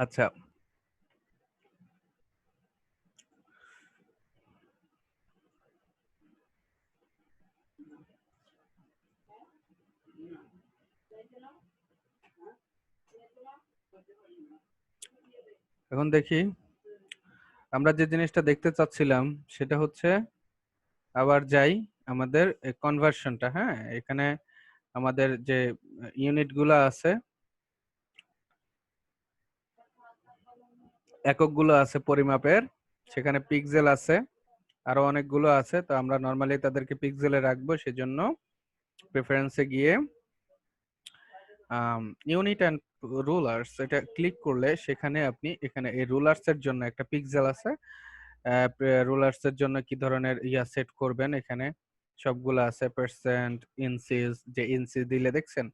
আচ্ছা, এখন দেখি আমরা যে জিনিসটা দেখতে চাচ্ছিলাম সেটা হচ্ছে আবার যাই আমাদের কনভার্সনটা। হ্যাঁ, এখানে আমাদের যে ইউনিট গুলো আছে, একক গুলো আছে পরিমাপের, সেখানে পিক্সেল আছে, আরো অনেকগুলো আছে। তো আমরা নর্মালি তাদেরকে পিক্সেলে রাখবো, সেজন্য প্রেফারেন্সে গিয়ে ইউনিট অ্যান্ড রুলার্স এটা ক্লিক করলে সেখানে আপনি এখানে এই রুলার্স এর জন্য একটা পিক্সেল আছে। রুলার্স এর জন্য কি ধরনের ইয়া সেট করবেন, এখানে সবগুলো আছে। পার্সেন্ট, ইঞ্চিস, যে ইঞ্চি দিলে দেখছেন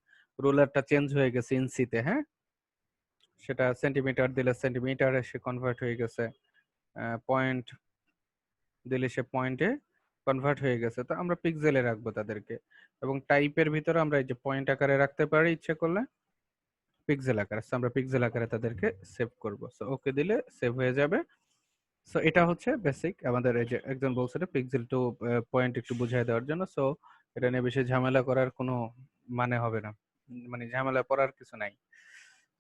রুলারটা চেঞ্জ হয়ে গেছে ইঞ্চিতে। হ্যাঁ, সেটা সেন্টিমিটার দিলে সেন্টিমিটারে সে কনভার্ট হয়ে গেছে, পয়েন্ট দিলে সে পয়েন্টে কনভার্ট হয়ে গেছে। তো আমরা পিক্সেলে রাখবো তাদেরকে, এবং টাইপের ভিতরে আমরা এই যে পয়েন্ট আকারে রাখতে পারি ইচ্ছে করলে, পিক্সেল আকারে। So আমরা পিক্সেল আকারে তাদেরকে সেভ করব। সো ওকে দিলে সেভ হয়ে যাবে। সো এটা হচ্ছে বেসিক আমাদের। এই যে একজন বলছিল পিক্সেল টু পয়েন্ট একটু বুঝিয়ে দেওয়ার জন্য। সো এটা নিয়ে বেশি ঝামেলা করার কোনো মানে হবে না, মানে ঝামেলা পড়ার কিছু নাই।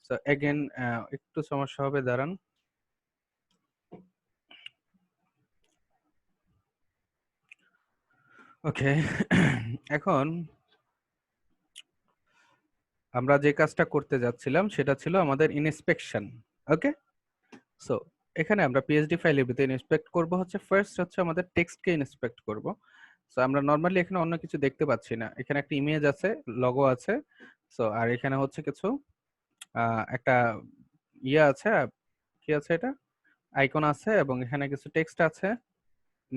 সো এগেন একটু সমস্যা হবে, দাঁড়ান। ওকে, এখন আমরা যে কাজটা করতে যাচ্ছিলাম সেটা ছিল আমাদের ইনস্পেকশন। ওকে, সো এখানে আমরা পিএইচডি ফাইলের ভিতরে ইন্সপেক্ট করব হচ্ছে ফার্স্ট হচ্ছে আমাদের টেক্সটকে ইন্সপেক্ট করব। সো আমরা নর্মালি এখানে অন্য কিছু দেখতে পাচ্ছি না, এখানে একটা ইমেজ আছে, লগো আছে। সো আর এখানে হচ্ছে কিছু একটা ইয়ে আছে, কি আছে এটা, আইকন আছে, এবং এখানে কিছু টেক্সট আছে।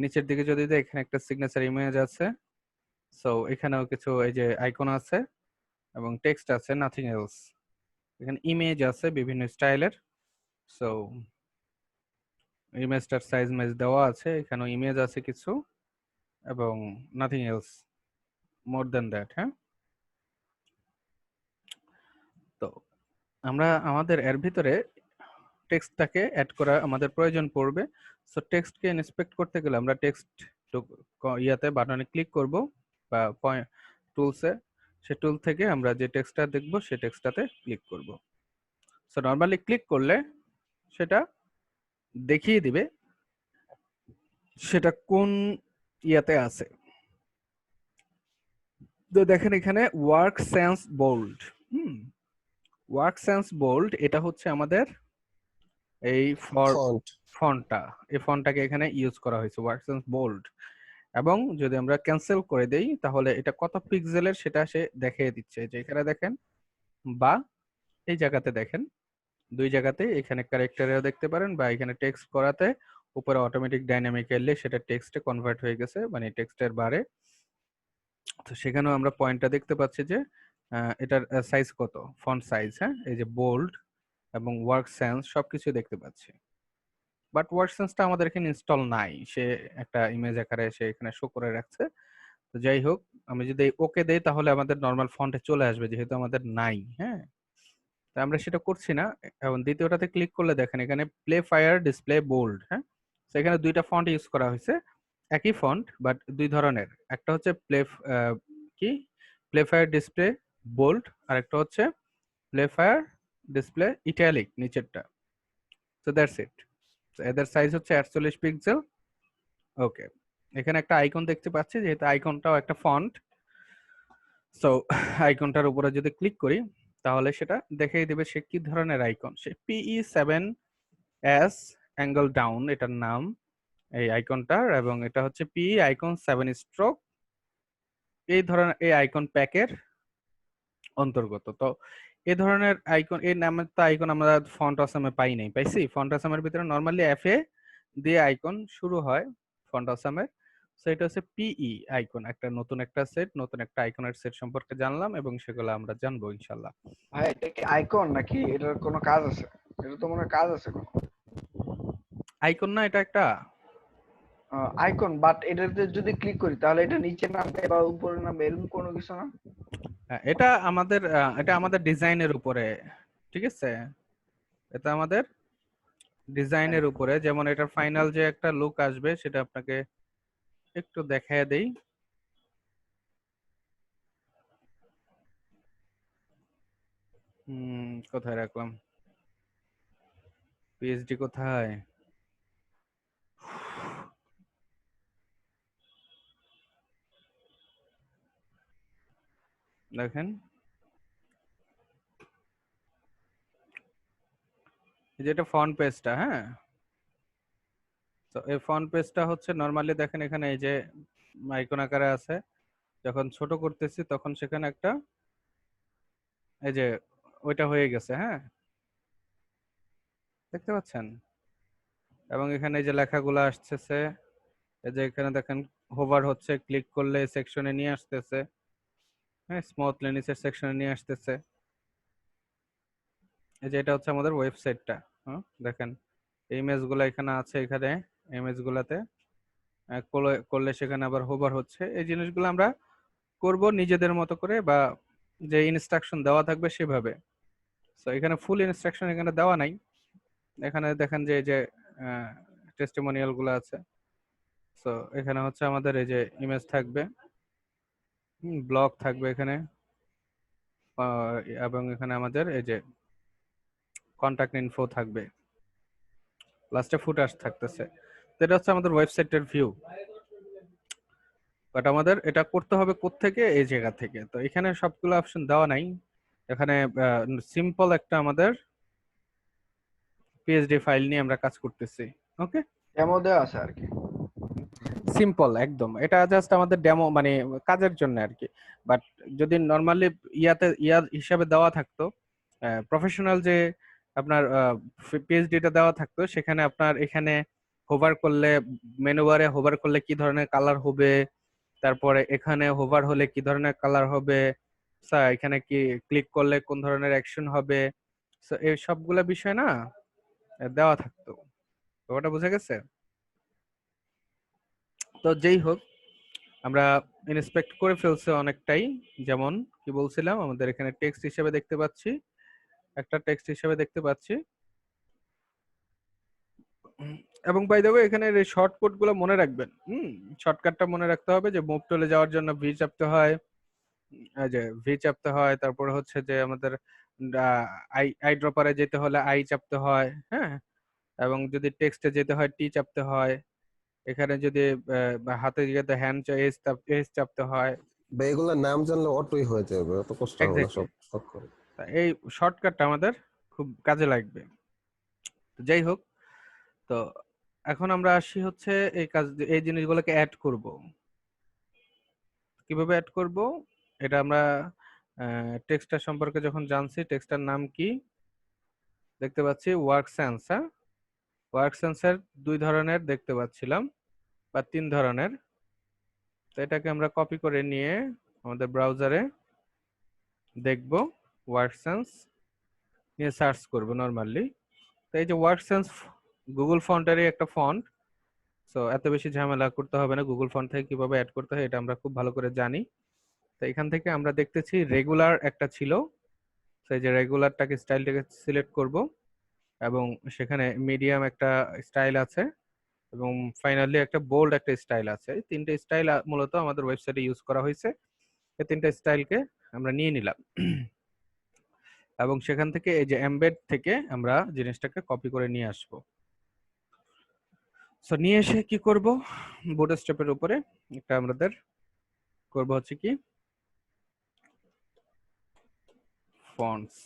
নিচের দিকে যদি দেখ, এখানে একটা সিগনেচার ইমেজ আছে। সো এখানেও কিছু এই যে আইকন আছে এবং টেক্সট আছে, নাথিং এলস। এখানে ইমেজ আছে বিভিন্ন স্টাইলের। সো ইমেজটার সাইজ মেজ দেওয়া আছে, এখানেও ইমেজ আছে কিছু, এবং nothing else more than that. হ্যাঁ, তো আমরা আমাদের এর ভিতরে টেক্সটটাকে অ্যাড করা আমাদের প্রয়োজন পড়বে। সো টেক্সটকে ইন্সপেক্ট করতে গেলে আমরা টেক্সট ইয়াতে বাটনে ক্লিক করব, বা টুলসে, সে টুল থেকে আমরা যে টেক্সটটা দেখব সে টেক্সটটাতে ক্লিক করব। সো নর্মালি ক্লিক করলে সেটা দেখিয়ে দিবে সেটা কোন ইয়াতে আছে। তো দেখেন এখানে work sense bold. Work sense bold এটা হচ্ছে আমাদের এই ফন্ট। ফন্টটা, এই ফন্টটাকে এখানে ইউজ করা হয়েছে, ওয়ার্ক সেন্স বোল্ড। এবং যদি আমরা ক্যান্সেল করে দেই তাহলে এটা কত পিক্সেলের সেটা সে দেখিয়ে দিচ্ছে, যে এখানে দেখেন, বা এই জায়গাতে দেখেন, দুই জায়গাতে, এখানে ক্যারেক্টারেও দেখতে পারেন, বা এখানে টেক্সট করাতে উপরে অটোমেটিক ডাইনামিক্যালি সেটা টেক্সটে কনভার্ট হয়ে গেছে, মানে টেক্সটের বারে। তো সেখানেও আমরা পয়েন্টটা দেখতে পাচ্ছি যে এটার সাইজ কত, ফন্ট সাইজ। হ্যাঁ, এই যে বোল্ড এবং ওয়ার্ক সেন্স সবকিছু দেখতে পাচ্ছি। বাট ওয়ার্ক সেন্সটা আমাদের এখানে ইনস্টল নাই, সে একটা ইমেজ আকারে সে এখানে শো করে রাখছে। তো যাই হোক, আমি যদি ওকে দেই তাহলে আমাদের নর্মাল ফন্টে চলে আসবে, যেহেতু আমাদের নাই। হ্যাঁ, তো আমরা সেটা করছি না। এখন দ্বিতীয়টাতে ক্লিক করলে দেখেন এখানে প্লে ফায়ার ডিসপ্লে বোল্ড। হ্যাঁ, তো এখানে দুইটা ফন্ট ইউজ করা হয়েছে, একই ফন্ট বাট দুই ধরনের। একটা হচ্ছে কি প্লে ফায়ার ডিসপ্লে বোল্ড, আর একটা হচ্ছে প্লে ফায়ার ডিসপ্লে ইটালিক নিচেরটা। তো দ্যাটস ইট। এদের সাইজ হচ্ছে 48 পিক্সেল। ওকে, এখানে একটা আইকন দেখতে পাচ্ছি, যেহেতু আইকনটাও একটা ফন্ট। সো আইকনটার উপরে যদি ক্লিক করি তাহলে সেটা দেখিয়ে দেবে সে কি ধরনের আইকন। সে PE7S অ্যাঙ্গেল ডাউন এটার নাম এই আইকনটার, এবং এটা হচ্ছে PE আইকন 7 স্ট্রোক, এই ধরনের এই আইকন প্যাকের অন্তর্গত। তো এই ধরনের আইকন, এই নামের তো আইকন আমরা ফন্ট আসামে পাই নাই, পাইছি। ফন্ট আসামের ভিতরে নর্মালি FA দিয়ে আইকন শুরু হয় ফন্ট আসামের। সো এটা হচ্ছে PE আইকন, একটা নতুন একটা সেট, নতুন একটা আইকনের সেট সম্পর্কে জানলাম, এবং সেগুলো আমরা জানবো ইনশাল্লাহ। ভাই এটা কি আইকন নাকি এটার কোনো কাজ আছে? এটা তো মনে হয় কাজ আছে কোনো। আইকন না, এটা একটা আইকন, বাট এটাতে যদি ক্লিক করি তাহলে এটা নিচে নামবে বা উপরে নামবে এরকম কোনো কিছু না? এটা আমাদের ডিজাইনের উপরে, ঠিক আছে। এটা আমাদের ডিজাইনের উপরে, যেমন এটার ফাইনাল যে একটা লুক আসবে সেটা আপনাকে একটু দেখায় দেই। কোথায় রাখলাম, পিএইচডি কোথায়? দেখেন যেটা ফ্রন্ট পেজটা, হ্যাঁ। তো এই ফ্রন্ট পেজটা হচ্ছে নরমালি দেখেন এখানে এই যে আইকন আকারে আছে, যখন ছোট করতেছি তখন সেখানে একটা এই যে ওইটা হয়ে গেছে, হ্যাঁ, দেখতে পাচ্ছেন। এবং এখানে এই যে লেখাগুলো আসতেছে, এই যে এখানে দেখেন হোভার হচ্ছে, ক্লিক করলে সেকশনে নিয়ে আসতেছে, হ্যাঁ, স্মুথলি নিচের সেকশনে নিয়ে আসতেছে। এই যে এটা হচ্ছে আমাদের ওয়েবসাইটটা, হ্যাঁ, দেখেন ইমেজ গুলা এখানে আছে, এখানে ইমেজ গুলাতে করলে সেখানে আবার হোভার হচ্ছে। এই জিনিসগুলো আমরা করব নিজেদের মতো করে, বা যে ইনস্ট্রাকশন দেওয়া থাকবে সেভাবে। তো এখানে ফুল ইনস্ট্রাকশন এখানে দেওয়া নাই। এখানে দেখেন যে এই যে টেস্টিমোনিয়াল গুলো আছে। তো এখানে হচ্ছে আমাদের এই যে ইমেজ থাকবে, ব্লগ থাকবে এখানে, এবং এখানে আমাদের এই যে কন্টাক্ট ইনফো থাকবে, লাস্টে ফুটার থাকতেছে। তো এটা হচ্ছে আমাদের ওয়েবসাইটের ভিউ। বাট আমাদের এটা করতে হবে কোত্থেকে, এই জায়গা থেকে। তো এখানে সবগুলো অপশন দেওয়া নাই। এখানে সিম্পল একটা আমাদের পিএইচডি ফাইল নিয়ে আমরা কাজ করতেছি। ওকে, ডেমো দেওয়া আছে আর কি। সিম্পল একদম, এটা জাস্ট আমাদের ডেমো মানে কাজের জন্য আর কি। বাট যদি নর্মালি ইয়া হিসাবে দেওয়া থাকতো, প্রফেশনাল যে আপনার পিএইচডিটা দেওয়া থাকতো, সেখানে আপনার এখানে হোভার করলে, মেনু বারে হোভার করলে কি ধরনের কালার হবে, তারপরে এখানে হোভার হলে কি ধরনের কালার হবে, এখানে কি ক্লিক করলে কোন ধরনের অ্যাকশন হবে, এই সবগুলা বিষয় না দেওয়া থাকতো। তো ওটা বুঝে গেছে। তো যেই হোক, আমরা ইন্সপেক্ট করে ফেলছি অনেকটাই। যেমন কি বলছিলাম, আমাদের এখানে টেক্সট হিসেবে দেখতে পাচ্ছি, একটা টেক্সট হিসেবে দেখতে পাচ্ছি। এবং বাই দ্য ওয়ে এখানে এই শর্টকাট গুলো মনে রাখবেন। শর্টকাটটা মনে রাখতে হবে যে মুভ টুলে যাওয়ার জন্য ভি চাপতে হয়, এই যে ভি চাপতে হয়। তারপরে হচ্ছে যে আমাদের আই আই ড্রপারে যেতে হলে আই চাপতে হয়, হ্যাঁ। এবং যদি টেক্সটে যেতে হয় টি চাপতে হয়। এখানে যদি হাতে যেতে হ্যান্ড এস চাপতে হয়। বা এগুলোর নাম জানলে অটোই হয়ে যাবে, অত কষ্ট হবে না এক্স্যাক্টলি, সব সব করে। এই শর্টকাটটা আমাদের খুব কাজে লাগবে। তো যাই হোক, তো এখন আমরা আসি হচ্ছে এই কাজ, এই জিনিসগুলোকে অ্যাড করব। কিভাবে অ্যাড করব এটা আমরা টেক্সটার সম্পর্কে যখন জানছি, টেক্সটার নাম কি দেখতে পাচ্ছি, ওয়ার্ক সেন্স। হ্যাঁ, ওয়ার্ক সেন্সের দুই ধরনের দেখতে পাচ্ছিলাম, বা তিন ধরনের। তো এটাকে আমরা কপি করে নিয়ে আমাদের ব্রাউজারে দেখব, ওয়ার্ক সেন্স নিয়ে সার্চ করব নরমালি। তো এই যে ওয়ার্ক সেন্স গুগল ফন্টেরই একটা ফন্ট। সো এত বেশি ঝামেলা করতে হবে না, গুগল ফন্ট থেকে কিভাবে অ্যাড করতে হয় এটা আমরা খুব ভালো করে জানি। তো এখান থেকে আমরা দেখতেছি রেগুলার একটা ছিল, সেই যে রেগুলারটাকে স্টাইলটাকে সিলেক্ট করব, এবং সেখানে মিডিয়াম একটা স্টাইল আছে, এবং ফাইনালি একটা বোল্ড একটা স্টাইল আছে। এই তিনটে স্টাইল মূলত আমাদের ওয়েবসাইটে ইউজ করা হয়েছে। এই তিনটে স্টাইলকে আমরা নিয়ে নিলাম, এবং সেখান থেকে এই যে এমবেড থেকে আমরা জিনিসটাকে কপি করে নিয়ে আসবো। সো নিয়ে এসে কি করব, বুটস্ট্র্যাপের উপরে একটা আমাদের করব হচ্ছে কি ফন্টস,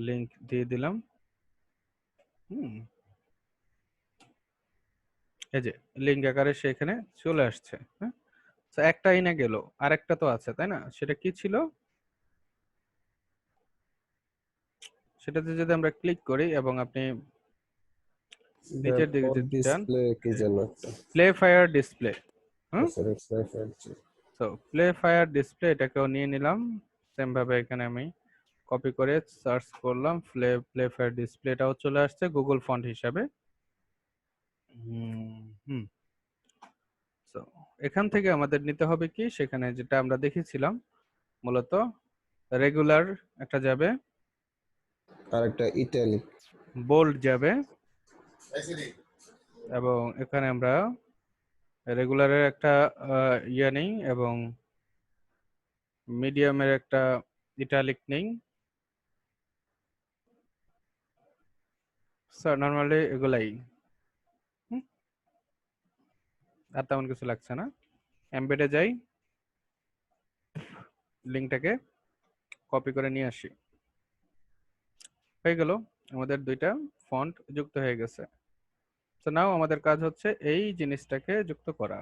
লিংক দিয়ে দিলাম। এই যে লিংক আকারে সেখানে চলে আসছে, হ্যাঁ। তো একটাই না গেল, আরেকটা তো আছে তাই না, সেটা কি ছিল, সেটাতে যদি আমরা ক্লিক করি এবং আপনি নিচের দিকে যদি যান, ডিসপ্লে কি যেন একটা, প্লে ফায়ার ডিসপ্লে। হুম, স্যার এক্স তো প্লে ফায়ার ডিসপ্লে এটাকেও নিয়ে নিলাম। সেম ভাবে এখানে আমি কপি করে সার্চ করলাম, প্লে ফায়ার ডিসপ্লে, এটাও চলে আসছে গুগল ফন্ট হিসাবে। হুম, তো এখান থেকে আমাদের নিতে হবে কি, সেখানে যেটা আমরা দেখেছিলাম মূলত রেগুলার একটা যাবে, আর একটা ইটালিক। বোল্ড যাবে, এবং এখানে আমরা রেগুলারের একটা ইয়ে নেই, এবং মিডিয়ামের একটা ইটালিক নেই। স্যার নর্মালি এগুলাই, আর তেমন কিছু লাগছে না। এমবেডে যাই, লিঙ্কটাকে কপি করে নিয়ে আসি, হয়ে গেল আমাদের দুইটা ফন্ট যুক্ত হয়ে গেছে। তো নাও আমাদের কাজ হচ্ছে এই জিনিসটাকে যুক্ত করা,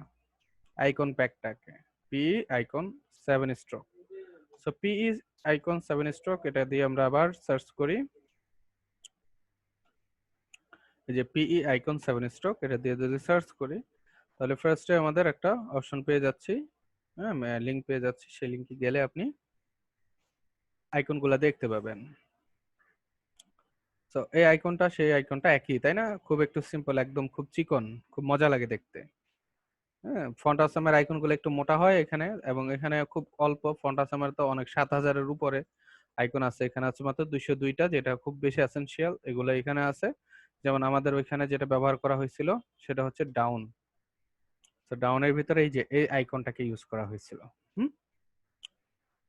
আইকন প্যাকটাকে, P icon 7 stroke. So P is icon 7 stroke, এটা দিয়ে আমরা আবার সার্চ করি, এই যে পিই আইকন 7 স্ট্রোক, এটা দিয়ে যদি সার্চ করি তাহলে ফার্স্টে আমাদের একটা অপশন পেয়ে যাচ্ছি, হ্যাঁ লিঙ্ক পেয়ে যাচ্ছি। সেই লিঙ্কে গেলে আপনি আইকনগুলো দেখতে পাবেন। তো এই আইকনটা সেই আইকনটা একই, তাই না? খুব একটু সিম্পল, একদম খুব চিকন, খুব মজা লাগে দেখতে। হ্যাঁ, ফন্ট আসামের আইকনগুলো একটু মোটা হয় এখানে, এবং এখানে খুব অল্প। ফন্ট আসামের তো অনেক 7000-এর উপরে আইকন আছে, এখানে আছে মাত্র 202টা, যেটা খুব বেশি এসেনশিয়াল, এগুলো এখানে আছে। যেমন আমাদের ওইখানে যেটা ব্যবহার করা হয়েছিল সেটা হচ্ছে ডাউন। তো ডাউনের ভিতরে এই যে এই আইকনটাকে ইউজ করা হয়েছিল।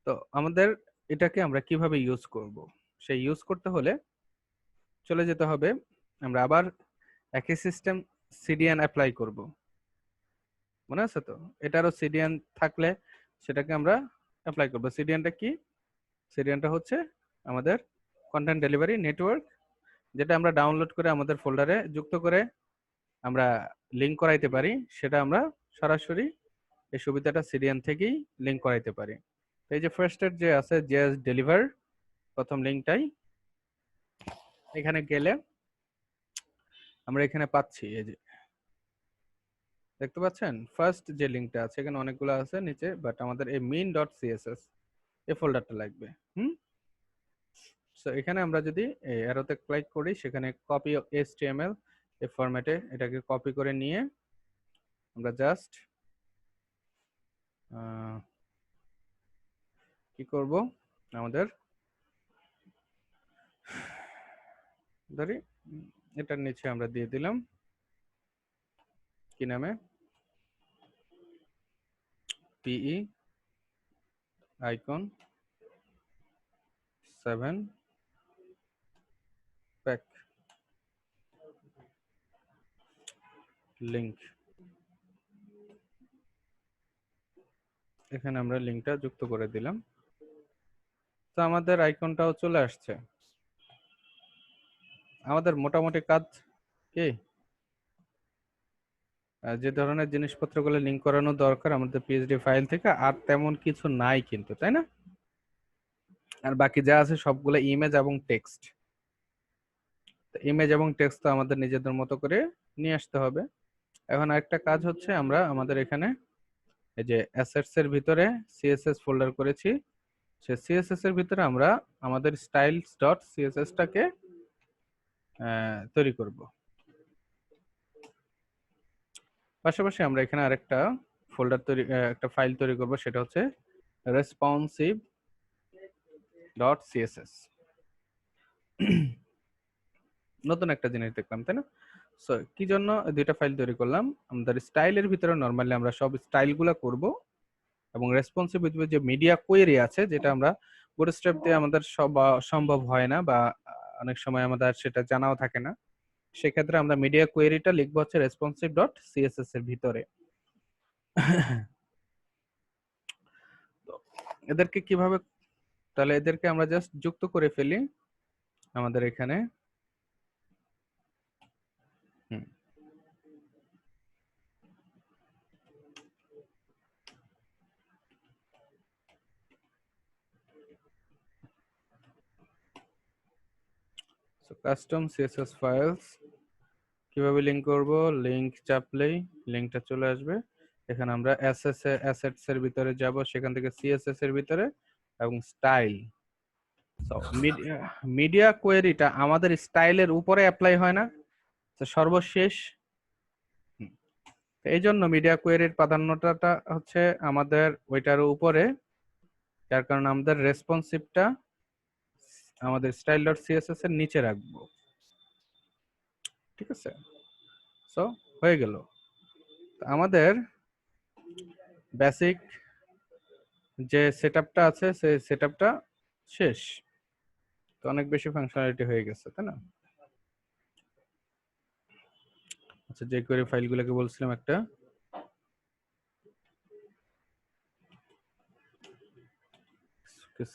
তো আমাদের এটাকে আমরা কিভাবে ইউজ করব, সেই ইউজ করতে হলে চলে যেতে হবে, আমরা আবার একই সিস্টেম সিডিএন অ্যাপ্লাই করব। মনে আছে তো? এটারও সিডিএন থাকলে সেটাকে আমরা অ্যাপ্লাই করব। সিডিএনটা কি? সিডিএনটা হচ্ছে আমাদের কন্টেন্ট ডেলিভারি নেটওয়ার্ক, যেটা আমরা ডাউনলোড করে আমাদের ফোল্ডারে যুক্ত করে আমরা লিংক করাইতে পারি। সেটা আমরা সরাসরি এই সুবিধাটা সিডিএন থেকেই লিংক করাইতে পারি। এই যে ফার্স্টের যে আছে জেএস ডেলিভার, প্রথম লিংকটাই এখানে গেলে আমরা এখানে পাচ্ছি, এই যে দেখতে পাচ্ছেন ফার্স্ট যে লিংকটা আছে, এখানে অনেকগুলো আছে নিচে, বাট আমাদের এই মেইন ডট সিএসএস এই ফোল্ডারটা লাগবে। সো এখানে আমরা যদি অ্যারোতে ক্লিক করি, সেখানে কপি এইচটিএমএল এই ফরম্যাটে এটাকে কপি করে নিয়ে আমরা জাস্ট কি করব, আমাদের ধরি এটার নিচে আমরা দিয়ে দিলাম কি নামে, পিই আইকন 7 প্যাক লিংক। এখানে আমরা লিংকটা যুক্ত করে দিলাম। তো আমাদের আইকনটাও চলে আসছে। আমাদের মোটামুটি কাজ কি, যে ধরনের জিনিসপত্রগুলো লিংক করানো দরকার আমাদের পিএইচডি ফাইল থেকে, আর তেমন কিছু নাই কিন্তু, তাই না? আর বাকি যা আছে সবগুলো ইমেজ এবং টেক্সট। ইমেজ এবং টেক্সট তো আমাদের নিজেদের মতো করে নিয়ে আসতে হবে। এখন আরেকটা কাজ হচ্ছে, আমরা আমাদের এখানে এই যে অ্যাসেটস এর ভিতরে সিএসএস ফোল্ডার করেছি, সে সিএসএস এর ভিতরে আমরা আমাদের স্টাইলস ডট সিএসএস টাকে তৈরি করব। পাশাপাশি আমরা এখানে আরেকটা ফোল্ডার তৈরি, একটা ফাইল তৈরি করব, সেটা হচ্ছে রেসপন্সিভ ডট সিএসএস। নতুন একটা জিনিস দেখলাম, তাই না? সো কি জন্য দুইটা ফাইল তৈরি করলাম? আমাদের স্টাইলের ভিতরে নরমালি আমরা সব স্টাইলগুলো করব, এবং রেসপন্সিভ যে মিডিয়া কোয়েরি আছে, যেটা আমরা বুটস্ট্র্যাপ দিয়ে আমাদের সব সম্ভব হয় না, বা অনেক সময় আমাদের সেটা জানাও থাকে না, সেক্ষেত্রে আমরা মিডিয়া কোয়েরিটা লিখবো হচ্ছে রেসপন্সিভ ডট সিএসএস এর ভিতরে। তো এদেরকে কিভাবে, তাহলে এদেরকে আমরা জাস্ট যুক্ত করে ফেলি আমাদের এখানে। কাস্টম সিএসএস ফাইলস কিভাবে লিংক করব? লিংক চাপলেই লিংকটা চলে আসবে। এখানে আমরা অ্যাসেটস এর ভিতরে যাব, সেখান থেকে সিএসএস এর ভিতরে, এবং স্টাইল। মিডিয়া কোয়েরিটা আমাদের স্টাইলের উপরে অ্যাপ্লাই হয় না, তো সর্বশেষ। এই জন্য মিডিয়া কোয়েরির প্রাধান্যটা হচ্ছে আমাদের ওইটার উপরে, যার কারণে আমাদের রেসপন্সিভটা আমাদের style.css এর নিচে রাখবো। ঠিক আছে, সো হয়ে গেল আমাদের বেসিক যে সেটআপটা আছে সেই সেটআপটা শেষ। তো অনেক বেশি ফাংশনালিটি হয়ে গেছে, তাই না? আচ্ছা, যে কোয়েরি ফাইলগুলোকে বলছিলাম একটা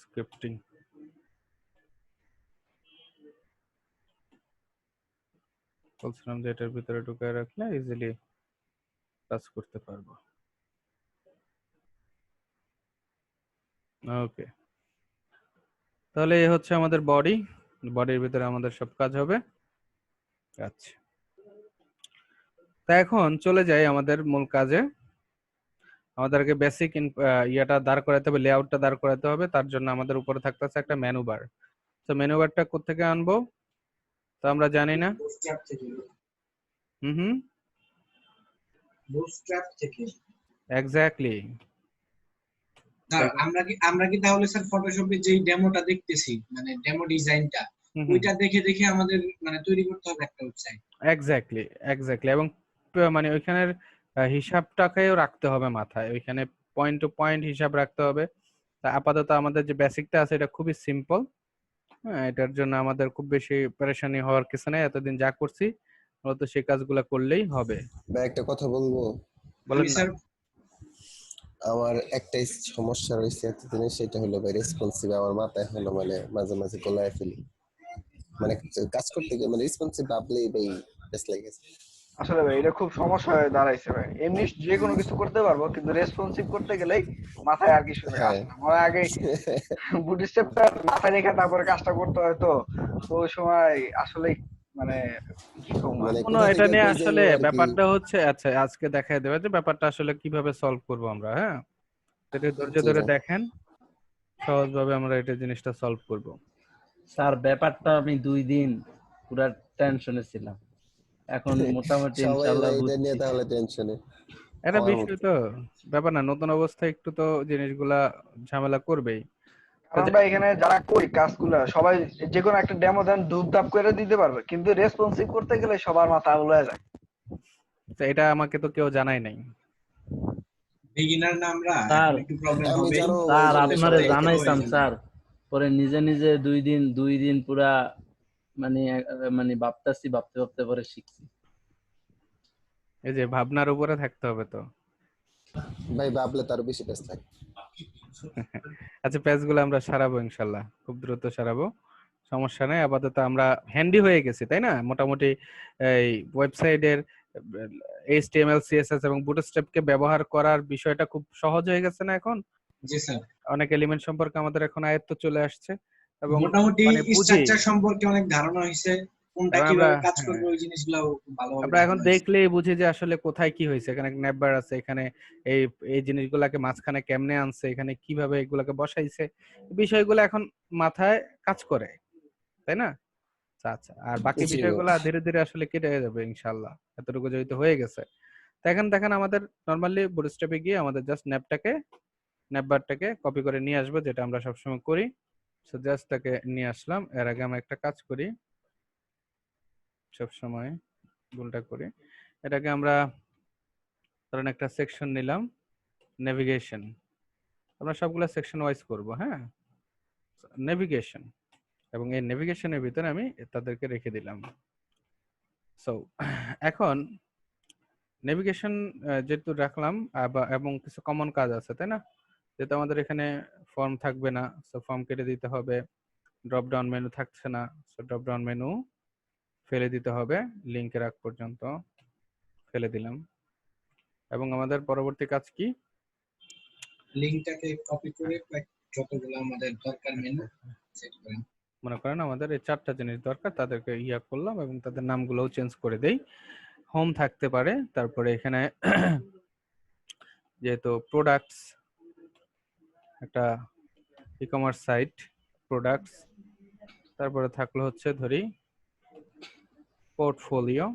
স্ক্রিপ্টিং, বলছিলাম যে এটার ভিতরে ঢুকায় রাখলে ইজিলি কাজ করতে পারবো। ওকে, তাহলে এই হচ্ছে আমাদের বডি, বডির ভিতরে আমাদের সব কাজ হবে। আচ্ছা, তা এখন চলে যাই আমাদের মূল কাজে। আমাদেরকে বেসিক ইয়েটা দাঁড় করাতে হবে, লেআউটটা দাঁড় করাতে হবে। তার জন্য আমাদের উপরে থাকতেছে একটা মেনু বার। তো মেনু বারটা কোত্থেকে আনবো তো আমরা জানি না। বুটস্ট্র্যাপ থেকে। হুম, বুটস্ট্র্যাপ থেকে। এক্স্যাক্টলি। আমরা কি তাহলে স্যার ফটোশপে যেই ডেমোটা দেখতেছি, মানে ডেমো ডিজাইনটা, ওইটা দেখে দেখে আমাদের মানে তৈরি করতে হবে একটা ওয়েবসাইট। Exactly, exactly. এবং মানে ওইখানের হিসাবটাকেও রাখতে হবে মাথায়, ওইখানে পয়েন্ট টু পয়েন্ট হিসাব রাখতে হবে। তা আপাতত আমাদের যে বেসিকটা আছে এটা খুবই সিম্পল। হ্যাঁ, এটার জন্য আমাদের খুব বেশি পেরেশানি হওয়ার কিছু নেই। এতদিন যা করছি মূলত সেই কাজগুলো করলেই হবে। ভাই একটা কথা বলবো? বলেন না। স্যার আমার একটাই সমস্যা রয়েছে এতদিনে, সেটা হলো ভাই রেসপন্সিভ। আমার মাথায় হলো মানে মাঝে মাঝে গোলায় ফেলি, মানে কাজ করতে গিয়ে মানে রেসপন্সিভ ভাবলেই ভাই বেশ লাগে। আসলে ভাই এটা খুব সমস্যা হয়ে দাঁড়াইছে ভাই। এমনি যে কোনো কিছু করতে পারবো, কিন্তু রেসপন্সিভ করতে গেলেই মাথায় আর কিছু হ্যাঁ। আসে না। আমার আগে বুটস্ট্র্যাপটা মাথায় রেখে তারপরে কাজটা করতে হয়, তো ওই সময় আসলে মানে কি কম মানে কোনো কোথা এটা থেকে নিয়ে কই আসলে যাইবো আর কি। ব্যাপারটা হচ্ছে, আচ্ছা আজকে দেখাই দেবে যে ব্যাপারটা আসলে কিভাবে সলভ করব আমরা। হ্যাঁ, সেটা ধৈর্য জি ধরে ভাই। দেখেন, সহজভাবে আমরা এটা জিনিসটা সলভ করব। স্যার ব্যাপারটা আমি 2 দিন পুরা টেনশনে ছিলাম, এখন মোটামুটি সবাই ইনশাআল্লাহ ভাই এটা নিয়ে বুঝছি। তাহলে টেনশনে এটা আমার বিষয় মতো। তো ব্যাপার না, নতুন অবস্থায় একটু তো জিনিসগুলা ঝামেলা করবেই। কারণ ভাই এখানে যারা করি কাজগুলা সবাই যে কোনো একটা ডেমো দেন ধুপধাপ করে দিতে পারবে, কিন্তু রেসপন্সিভ করতে গেলে সবার মাথা উড়ে যায়। তো এটা আমাকে তো কেউ জানাই নাই। বিগিনার না আমরা, স্যার এখন একটু প্রবলেম আমি হবে। জানো ওই স্যার জন্য আপনারে সবাই জানাইতাম স্যার, পরে নিজে নিজে 2 দিন পুরা মানে মানে ভাবতাছি, ভাবতে ভাবতে পরে শিখছি। এই যে ভাবনার উপরে থাকতে হবে তো। ভাই ভাবলে তার বেশি ব্যস্ত থাকে। আচ্ছা, পেজগুলো আমরা সারাবো ইনশাল্লাহ, খুব দ্রুত সারাবো, সমস্যা নেই। আপাতত আমরা হ্যান্ডি হয়ে গেছি, তাই না? মোটামুটি এই ওয়েবসাইটের HTML CSS এবং বুটস্ট্র্যাপকে ব্যবহার করার বিষয়টা খুব সহজ হয়ে গেছে না এখন? জি স্যার, অনেক এলিমেন্ট সম্পর্কে আমাদের এখন আয়ত্ত চলে আসছে এবং মোটামুটি মানে বুঝি। স্ট্রাকচার সম্পর্কে অনেক ধারণা হয়েছে, কোনটা এবং আমরা কিভাবে কাজ হ্যাঁ, করবে ওই জিনিসগুলো ভালোভাবে আমরা এখন ধারণা হয়েছে। দেখলেই বুঝি যে আসলে কোথায় কি হয়েছে। এখানে নেটবার আছে, এখানে এই এই জিনিসগুলোকে মাঝখানে কেমনে আনছে, এখানে কিভাবে এগুলোকে বসাইছে, বিষয়গুলো এখন মাথায় কাজ করে, তাই না? আচ্ছা, আর বাকি জি ভাই। বিষয়গুলো ধীরে ধীরে আসলে কেটে যাবে ইনশাল্লাহ, এতটুকু যেহেতু হয়ে গেছে। তো এখন দেখেন আমাদের নর্মালি বুটস্ট্র্যাপে গিয়ে আমাদের জাস্ট নেপবারটাকে কপি করে নিয়ে আসবো, যেটা আমরা সবসময় করি। সো জাস্ট তাকে নিয়ে আসলাম। এর আগে আমরা একটা কাজ করি, সবসময় ভুলটা করি। এটাকে আমরা ধরেন একটা সেকশন নিলাম, নেভিগেশন। আমরা সবগুলো সেকশন ওয়াইজ করব। হ্যাঁ, নেভিগেশন, এবং এই নেভিগেশনের ভিতরে আমি তাদেরকে রেখে দিলাম। সো এখন নেভিগেশন যেহেতু রাখলাম, এবং কিছু কমন কাজ আছে, তাই না? যেহেতু আমাদের এখানে ফর্ম থাকবে না, সো ফর্ম কেটে দিতে হবে। ড্রপ ডাউন মেনু থাকছে না, সো ড্রপ ডাউন মেনু ফেলে দিতে হবে, লিঙ্কের আগ পর্যন্ত ফেলে দিলাম। এবং আমাদের পরবর্তী কাজ কি? লিংকটাকে কপি করে যতগুলো আমাদের দরকার মেনু সেট করেন। মনে করেন আমাদের এই 4টা জিনিস দরকার, তাদেরকে ইয়া করলাম এবং তাদের নামগুলোও চেঞ্জ করে দেই। হোম থাকতে পারে, তারপরে এখানে যেহেতু প্রোডাক্টস একটা ই কমার্স সাইট, প্রোডাক্টস, তারপরে থাকলো হচ্ছে ধরি পোর্টফোলিও,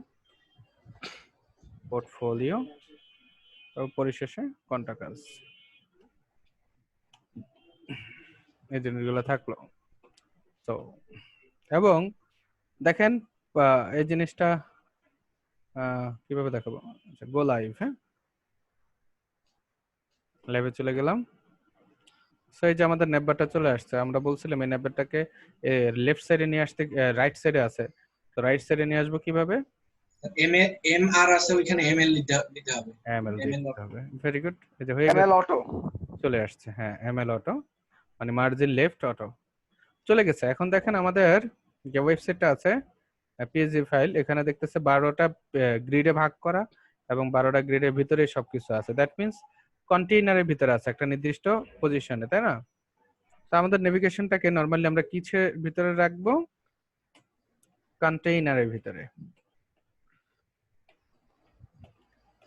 পরিশেষে কন্টাক্টস। এই জিনিসগুলো থাকলো। তো এবং দেখেন এই জিনিসটা কিভাবে দেখাবো, আচ্ছা গো লাইভ, হ্যাঁ লাইভে চলে গেলাম। সো এই যে আমাদের নেটবারটা চলে আসছে, আমরা বলছিলাম এই নেটবারটাকে লেফট সাইডে নিয়ে আসতে, রাইট সাইডে আছে, তো রাইট সাইডে নিয়ে আসবো কিভাবে, এম আর আছে ওইখানে এমএল দিতে হবে। এমএল এমএল দিতে হবে, ভেরি গুড, এই যে হয়ে এমএল গেছে, অটো। চলে আসছে, হ্যাঁ এমএল অটো মানে মার্জিন লেফট অটো চলে গেছে। এখন দেখেন আমাদের যে ওয়েবসাইটটা আছে পিএসজি ফাইল, এখানে দেখতেছে 12টা গ্রিডে ভাগ করা এবং 12টা গ্রিডের ভিতরে সবকিছু আছে, দ্যাট মিন্স কন্টেইনারের ভিতরে আছে একটা নির্দিষ্ট পজিশনে, তাই না? তো আমাদের নেভিগেশনটাকে নরমালি আমরা কিসের ভিতরে রাখবো, কন্টেইনারের ভিতরে,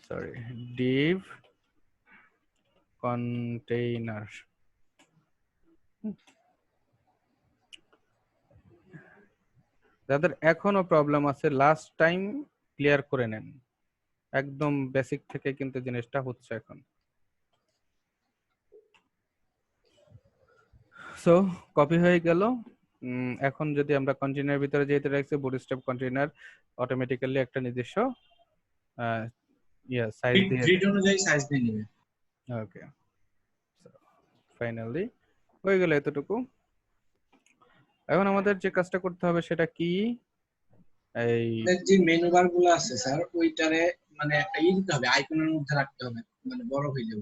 সরি ডিভ কন্টেইনার। যাদের এখনো প্রবলেম আছে লাস্ট টাইম ক্লিয়ার করে নেন, একদম বেসিক থেকে কিন্তু জিনিসটা হচ্ছে এখন। সো কপি হয়ে গেল। এখন যদি আমরা কন্টেইনারের ভিতরে যেতে রাখছি, বুটস্ট্র্যাপ কন্টেইনার অটোমেটিক্যালি একটা নির্দিষ্ট সাইজ দিয়ে, গ্রিড অনুযায়ী সাইজ দিয়ে নেবে। ওকে ফাইনালি হয়ে গেল এতটুকু। এখন আমাদের যে কাজটা করতে হবে সেটা কি, এই যে মেনু বার গুলো আছে স্যার ওইটারে মানে একটা দিতে হবে, আইকনের মধ্যে রাখতে হবে, মানে বড় হইলেও।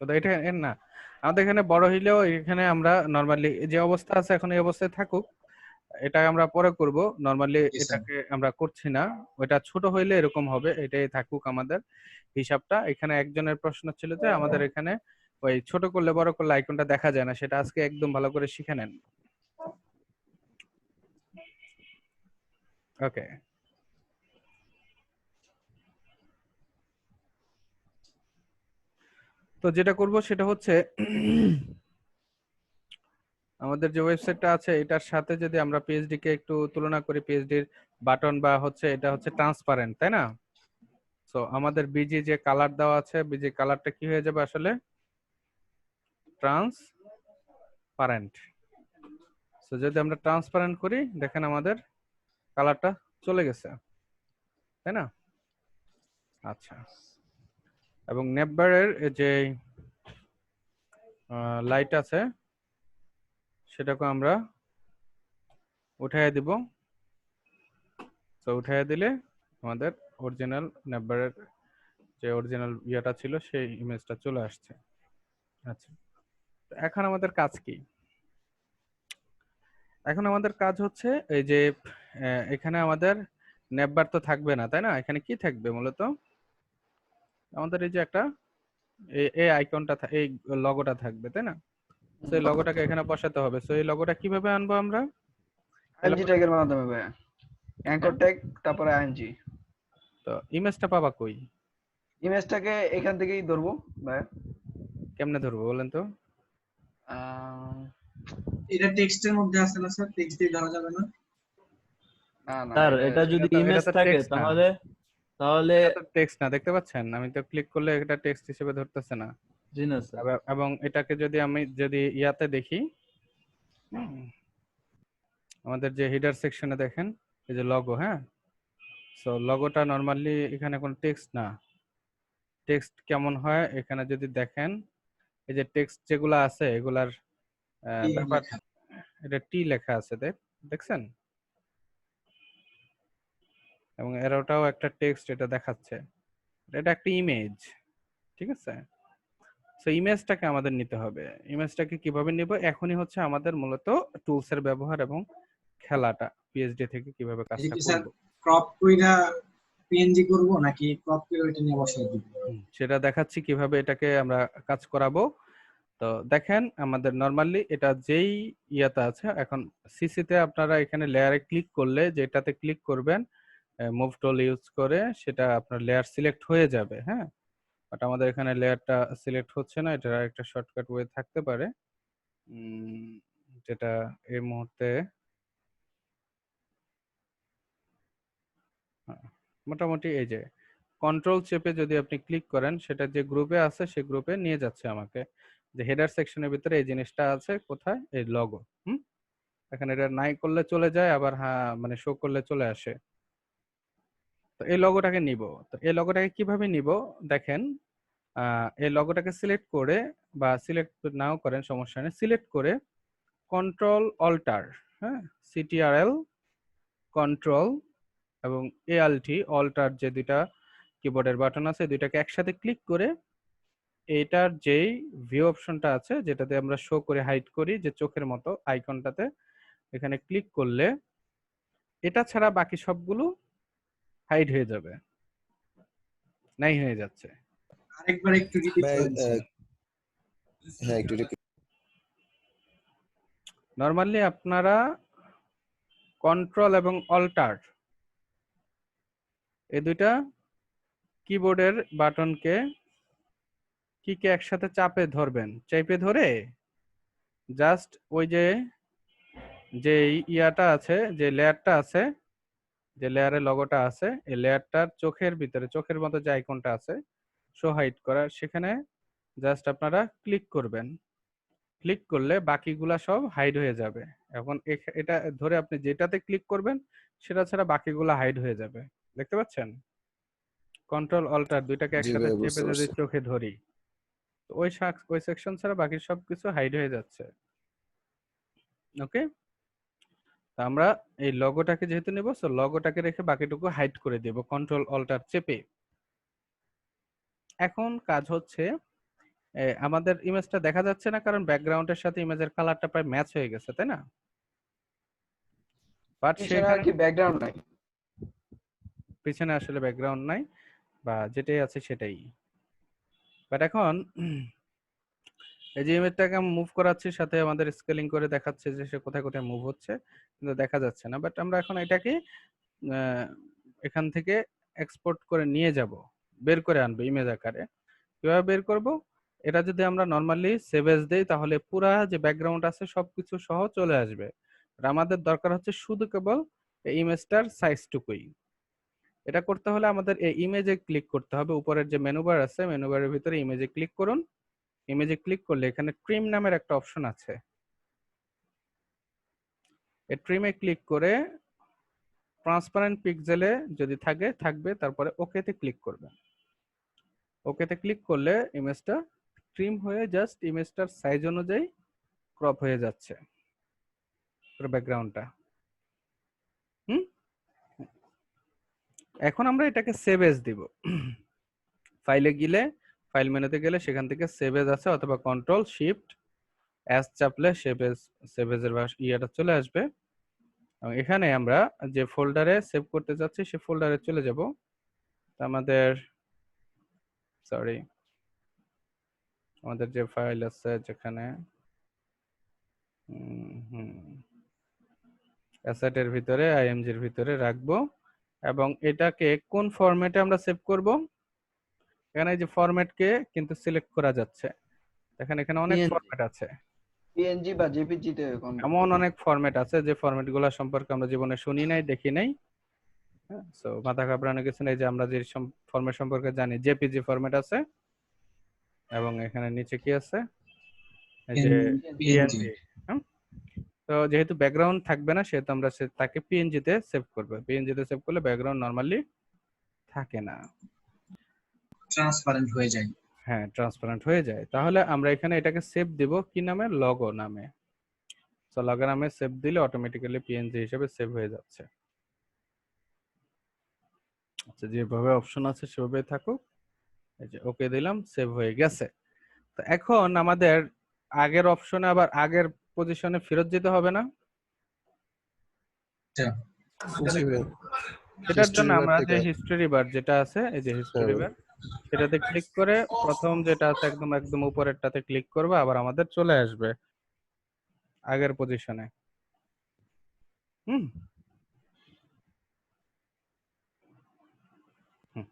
তো এটা এর না, আমাদের এখানে বড় হইলেও এখানে আমরা নরমালি যে অবস্থা আছে এখন এই অবস্থায় থাকুক, এটা আমরা পরে করব, নরমালি জি স্যার। এটাকে আমরা করছি না, ওটা ছোট হইলে এরকম হবে, এটাই থাকুক আমাদের হিসাবটা। এখানে একজনের প্রশ্ন ছিল যে আমাদের এখানে ওই ছোট করলে বড় করলে আইকনটা দেখা যায় না, সেটা আজকে একদম ভালো করে শিখে নেন। ওকে, তো যেটা করব সেটা হচ্ছে আমাদের যে ওয়েবসাইটটা আছে এটার সাথে যদি আমরা পিএইচডি কে একটু তুলনা করি, পিএইচডির বাটন বা হচ্ছে এটা হচ্ছে ট্রান্সপারেন্ট, তাই না? সো আমাদের বিজি যে কালার দেওয়া আছে, বিজি কালারটা কি হয়ে যাবে আসলে, ট্রান্সপারেন্ট। সো যদি আমরা ট্রান্সপারেন্ট করি দেখেন আমাদের কালারটা চলে গেছে, তাই না? আচ্ছা, এবং নেটবারের যে লাইট আছে সেটাকে আমরা উঠাইয়া দিব। তো উঠাইয়া দিলে আমাদের অরিজিনাল নেটবারের যে অরিজিনাল ইয়েটা ছিল সেই ইমেজটা চলে আসছে। আচ্ছা, এখন আমাদের কাজ কি, এখন আমাদের কাজ হচ্ছে এই যে এখানে আমাদের নেটবার তো থাকবে না, তাই না? এখানে কি থাকবে মূলত, আমাদের এই যে একটা এই আইকনটা, এই লগোটা থাকবে, তাই না? তো এই লগোটাকে এখানে বসাতে হবে। সো এই লগোটা কিভাবে আনবো আমরা, আইএনজি ট্যাগের মাধ্যমে ভাই, অ্যাঙ্কর ট্যাগ তারপরে আইএনজি। তো ইমেজটা পাবা কই, ইমেজটাকে এখান থেকেই ধরবো ভাই। কেমনে ধরবো বলেন তো? এটা টেক্সটের মধ্যে আছে না স্যার, টেক্সট দিয়ে ধরা যাবে না? না না, স্যার এটা যদি ইমেজ তো থাকে text না। তাহলে তাহলে এটা তো টেক্সট না, দেখতে পাচ্ছেন আমি তো ক্লিক করলে এটা টেক্সট হিসেবে ধরতেছে না। জি না স্যার। এবং এটাকে যদি আমি যদি ইয়াতে দেখি, আমাদের যে হেডার সেকশনে দেখেন এই যে লগো, হ্যাঁ, সো লগোটা নরমালি এখানে কোনো টেক্সট না। টেক্সট কেমন হয় এখানে যদি দেখেন, এই যে টেক্সট যেগুলো আছে এগুলার এই ব্যাপার, লেখা। এটা টি লেখা আছে, দেখছেন, এবং এরোটাও একটা টেক্সট এটা দেখাচ্ছে, এটা একটা ইমেজ, ঠিক আছে? সো ইমেজটাকে আমাদের নিতে হবে। ইমেজটাকে কিভাবে নিব, এখনই হচ্ছে আমাদের মূলত টুলস এর ব্যবহার এবং খেলাটা পিএইচডি থেকে কিভাবে এই যে কাজটা কি স্যার করব ক্রপ কইরা পিএনজি করব নাকি ক্রপ করে ওইটা নিয়ে বসাই দিব? সেটা দেখাচ্ছি কিভাবে এটাকে আমরা কাজ করাবো। তো দেখেন আমাদের নরমালি এটা যেই ইয়াতে আছে, এখন সিসিতে আপনারা এখানে লেয়ারে ক্লিক করলে, যেটাতে ক্লিক করবেন মুভ টুল ইউজ করে সেটা আপনার লেয়ার সিলেক্ট হয়ে যাবে, হ্যাঁ। বাট আমাদের এখানে লেয়ারটা সিলেক্ট হচ্ছে না, এটার একটা শর্টকাট ওয়ে থাকতে পারে যেটা এই মুহূর্তে মোটামুটি এই যে কন্ট্রোল চেপে যদি আপনি ক্লিক করেন সেটা যে গ্রুপে আছে সেই গ্রুপে নিয়ে যাচ্ছে আমাকে। যে হেডার সেকশনের ভিতরে এই জিনিসটা আছে কোথায়, এই লগো। এখানে এটা নাই করলে চলে যায়, আবার হ্যাঁ মানে শো করলে চলে আসে। তো এই লগোটাকে নিব। তো এই লগোটাকে কিভাবে নিব দেখেন, এই লগোটাকে সিলেক্ট করে, বা সিলেক্ট নাও করেন সমস্যা নেই, সিলেক্ট করে কন্ট্রোল অল্টার, হ্যাঁ, CTRL কন্ট্রোল এবং ALT অল্টার, যে দুইটা কিবোর্ডের বাটন আছে দুইটাকে একসাথে ক্লিক করে এটার যেই ভিউ অপশনটা আছে যেটাতে আমরা শো করে হাইড করি, যে চোখের মতো আইকনটাতে, এখানে ক্লিক করলে এটা ছাড়া বাকি সবগুলো হাইড হয়ে যাবে, নাই হয়ে যাচ্ছে। আরেকবার একটু রিপিট ভাই করেন স্যার। হ্যাঁ একটু নরমালি আপনারা কন্ট্রোল এবং অল্টার এই দুইটা কিবোর্ডের বাটনকে কিকে একসাথে চাপে ধরবেন, চেপে ধরে জাস্ট ওই যে ইয়াটা আছে, যে লেয়ারটা আছে, যে লেয়ারের লগোটা আছে, এই লেয়ারটার চোখের ভিতরে চোখের মতো যে আইকনটা আছে শো হাইড করার, সেখানে জাস্ট আপনারা ক্লিক করবেন। ক্লিক করলে বাকিগুলা সব হাইড হয়ে যাবে। এখন এটা ধরে আপনি যেটাতে ক্লিক করবেন সেটা ছাড়া বাকিগুলা হাইড হয়ে যাবে। দেখতে পাচ্ছেন? কন্ট্রোল অল্টার দুইটাকে জি একসাথে ভাই চেপে বুঝতে যদি পারছি। চোখে ধরি, তো ওই সেকশন ছাড়া বাকি সবকিছু হাইড হয়ে যাচ্ছে। ওকে, আমরা এই লগোটাকে যেহেতু নেব, সো লগোটাকে রেখে বাকিটুকু হাইড করে দেব কন্ট্রোল অল্টার চেপে। এখন কাজ হচ্ছে, আমাদের ইমেজটা দেখা যাচ্ছে না, কারণ ব্যাকগ্রাউন্ডের সাথে ইমেজের কালারটা প্রায় ম্যাচ হয়ে গেছে, তাই না? বাট পিছনে আর সেখানে কি ব্যাকগ্রাউন্ড নাই। পিছনে আসলে ব্যাকগ্রাউন্ড নাই, বা যেটাই আছে সেটাই। বাট এখন এই যে ইমেজটাকে আমি মুভ করাচ্ছি, সাথে আমাদের স্কেলিং করে দেখাচ্ছে যে সে কোথায় কোথায় মুভ হচ্ছে, কিন্তু দেখা যাচ্ছে না। বাট আমরা এখন এটাকে এখান থেকে এক্সপোর্ট করে নিয়ে যাব, বের করে আনবো ইমেজ আকারে। কিভাবে বের করব? এটা যদি আমরা নর্মালি সেভ এজ দেই তাহলে পুরা যে ব্যাকগ্রাউন্ড আছে সবকিছু সহ চলে আসবে। আর আমাদের দরকার হচ্ছে শুধু কেবল এই ইমেজটার সাইজটুকুই। এটা করতে হলে আমাদের এই ইমেজে ক্লিক করতে হবে। উপরের যে মেনু বার আছে, মেনু বারের ভিতরে ইমেজে ক্লিক করুন। ইমেজে ক্লিক করলে এখানে ট্রিম নামের একটা অপশন আছে, এই ট্রিমে ক্লিক করে ট্রান্সপারেন্ট পিক্সেলে যদি থাকবে, তারপরে ওকেতে ক্লিক করবেন। ওকেতে ক্লিক করলে ইমেজটা ট্রিম হয়ে জাস্ট ইমেজটার সাইজ অনুযায়ী ক্রপ হয়ে যাচ্ছে পুরো ব্যাকগ্রাউন্ডটা। এখন আমরা এটাকে সেভ এজ দিব। ফাইলে গেলে, ফাইল মেনুতে গেলে সেখান থেকে সেভ এজ আছে, অথবা কন্ট্রোল শিফট এস চাপলে সেভ এজের ইয়েটা চলে আসবে। এবং এখানে আমরা যে ফোল্ডারে সেভ করতে যাচ্ছি সে ফোল্ডারে চলে যাব। আমাদের আমাদের যে ফাইল আছে যেখানে অ্যাসেটের ভিতরে আইএমজির ভিতরে রাখবো, এবং এটাকে কোন ফরম্যাটে আমরা সেভ করব, এখানে যে ফরম্যাটকে কিন্তু সিলেক্ট করা যাচ্ছে। দেখেন এখানে অনেক ফরম্যাট আছে, পিএনজি বা জেপিজি তে কনভার্ট এমন করুন। অনেক ফরম্যাট আছে যে ফরম্যাটগুলো সম্পর্কে আমরা জীবনে শুনি নাই, দেখি নাই। হ্যাঁ, সো মাথা ঘাবড়ানো কিছু নেই, যে আমরা যে ফরম্যাট সম্পর্কে জানি জেপিজি ফরম্যাট আছে, এবং এখানে নিচে কি আছে, এই যে পিএনজি। পিএনজি। তো যেহেতু ব্যাকগ্রাউন্ড থাকবে না সেহেতু আমরা তাকে পিএনজি তে সেভ করব। পিএনজি তে সেভ করলে ব্যাকগ্রাউন্ড নরমালি থাকে না, ট্রান্সপারেন্ট হয়ে যায়। হ্যাঁ ট্রান্সপারেন্ট হয়ে যায়। তাহলে আমরা এখানে এটাকে সেভ দিব কি নামে, লগো নামে। তো লগো নামে সেভ দিলে অটোমেটিক্যালি পিএনজি হিসেবে সেভ হয়ে যাচ্ছে। আচ্ছা, যেভাবে অপশন আছে সেভাবে থাকুক। এই যে ওকে দিলাম, সেভ হয়ে গেছে। তো এখন আমাদের আগের অপশনে আবার আগের পজিশনে ফেরত যেতে হবে না? আচ্ছা, জি ভাই সেটার জন্য হিস্টরি বার আমরা যে থেকে হিস্টোরি বার যেটা আছে, এই যে হিস্টোরি বার, সেটাতে ক্লিক করে প্রথম যেটা আছে একদম একদম উপরেরটাতে ক্লিক করবে, আবার আমাদের চলে আসবে আগের পজিশনে। হুম হুম।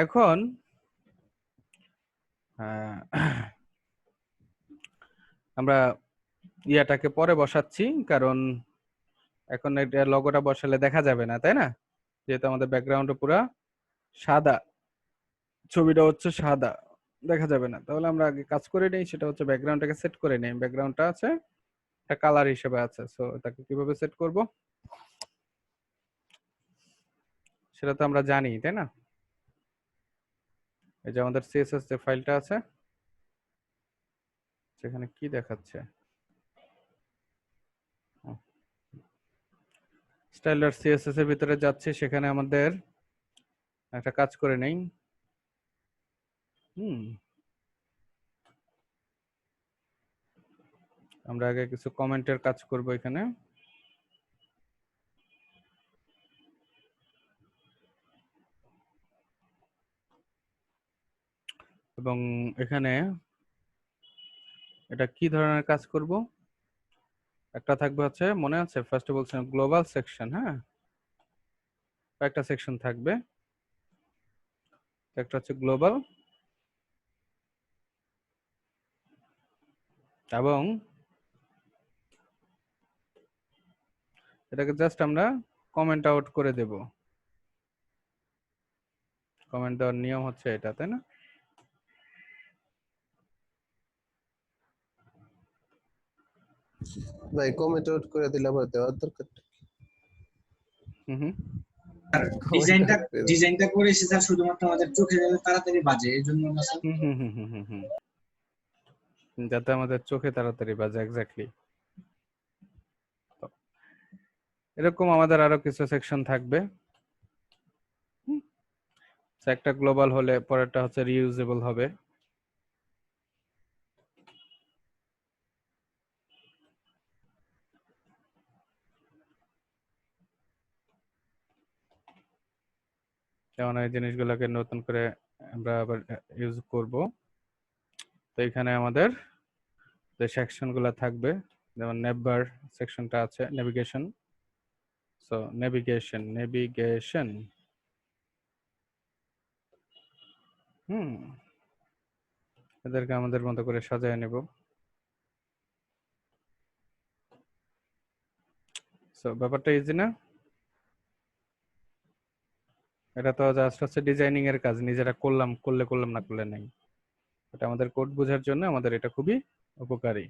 এখন আমরা ইয়াটাকে পরে বসাচ্ছি, কারণ এখন এটা লগোটা বসালে দেখা যাবে না, তাই না? যেহেতু আমাদের ব্যাকগ্রাউন্ডে পুরা সাদা, ছবিটা হচ্ছে সাদা, দেখা যাবে না। তাহলে আমরা আগে কাজ করে নেই, সেটা হচ্ছে ব্যাকগ্রাউন্ডটাকে সেট করে নেই। ব্যাকগ্রাউন্ডটা আছে, একটা কালার হিসেবে আছে। সো এটাকে কিভাবে সেট করব সেটা তো আমরা জানি, তাই না? এই যে আমাদের সিএসএস যে ফাইলটা আছে, সেখানে কি দেখাচ্ছে, স্টাইলার সিএসএস এর ভিতরে যাচ্ছে, সেখানে আমাদের একটা কাজ করে নেই। আমরা আগে কিছু কমেন্টের কাজ করব এখানে। এবং এখানে এটা কি ধরনের কাজ করব, একটা থাকবে হচ্ছে, মনে আছে ফার্স্টে বলছিলাম গ্লোবাল সেকশন, হ্যাঁ, একটা সেকশন থাকবে, একটা হচ্ছে গ্লোবাল, এবং এটাকে জাস্ট আমরা কমেন্ট আউট করে দেব। কমেন্ট দেওয়ার নিয়ম হচ্ছে এটা, তাই না? ভাই কমেন্ট আউট করে দিলে আবার দেওয়ার দরকার হুম। ডিজাইনটা ডিজাইনটা করেছি স্যার শুধুমাত্র আমাদের চোখে যেন তাড়াতাড়ি বাজে, এই জন্য না স্যার। হুম, যাতে আমাদের চোখে তাড়াতাড়ি বাজে, এক্স্যাক্টলি। এরকম আমাদের আরো কিছু সেকশন থাকবে। একটা গ্লোবাল হলে পরেরটা হচ্ছে রিইউজেবল হবে। যেমন এই জিনিসগুলোকে নতুন করে আমরা আবার ইউজ করব। তো এখানে আমাদের যে সেকশন গুলো থাকবে, যেমন নেভার সেকশনটা আছে, নেভিগেশন। সো নেভিগেশন এদেরকে আমাদের মতো করে সাজিয়ে নেব। সো ব্যাপারটা ইজি না? এটা তো জাস্ট হচ্ছে ডিজাইনিং এর কাজ, নিজেরা করলাম না করলে নাই। এটা আমাদের কোড বোঝার জন্য আমাদের এটা খুবই উপকারী।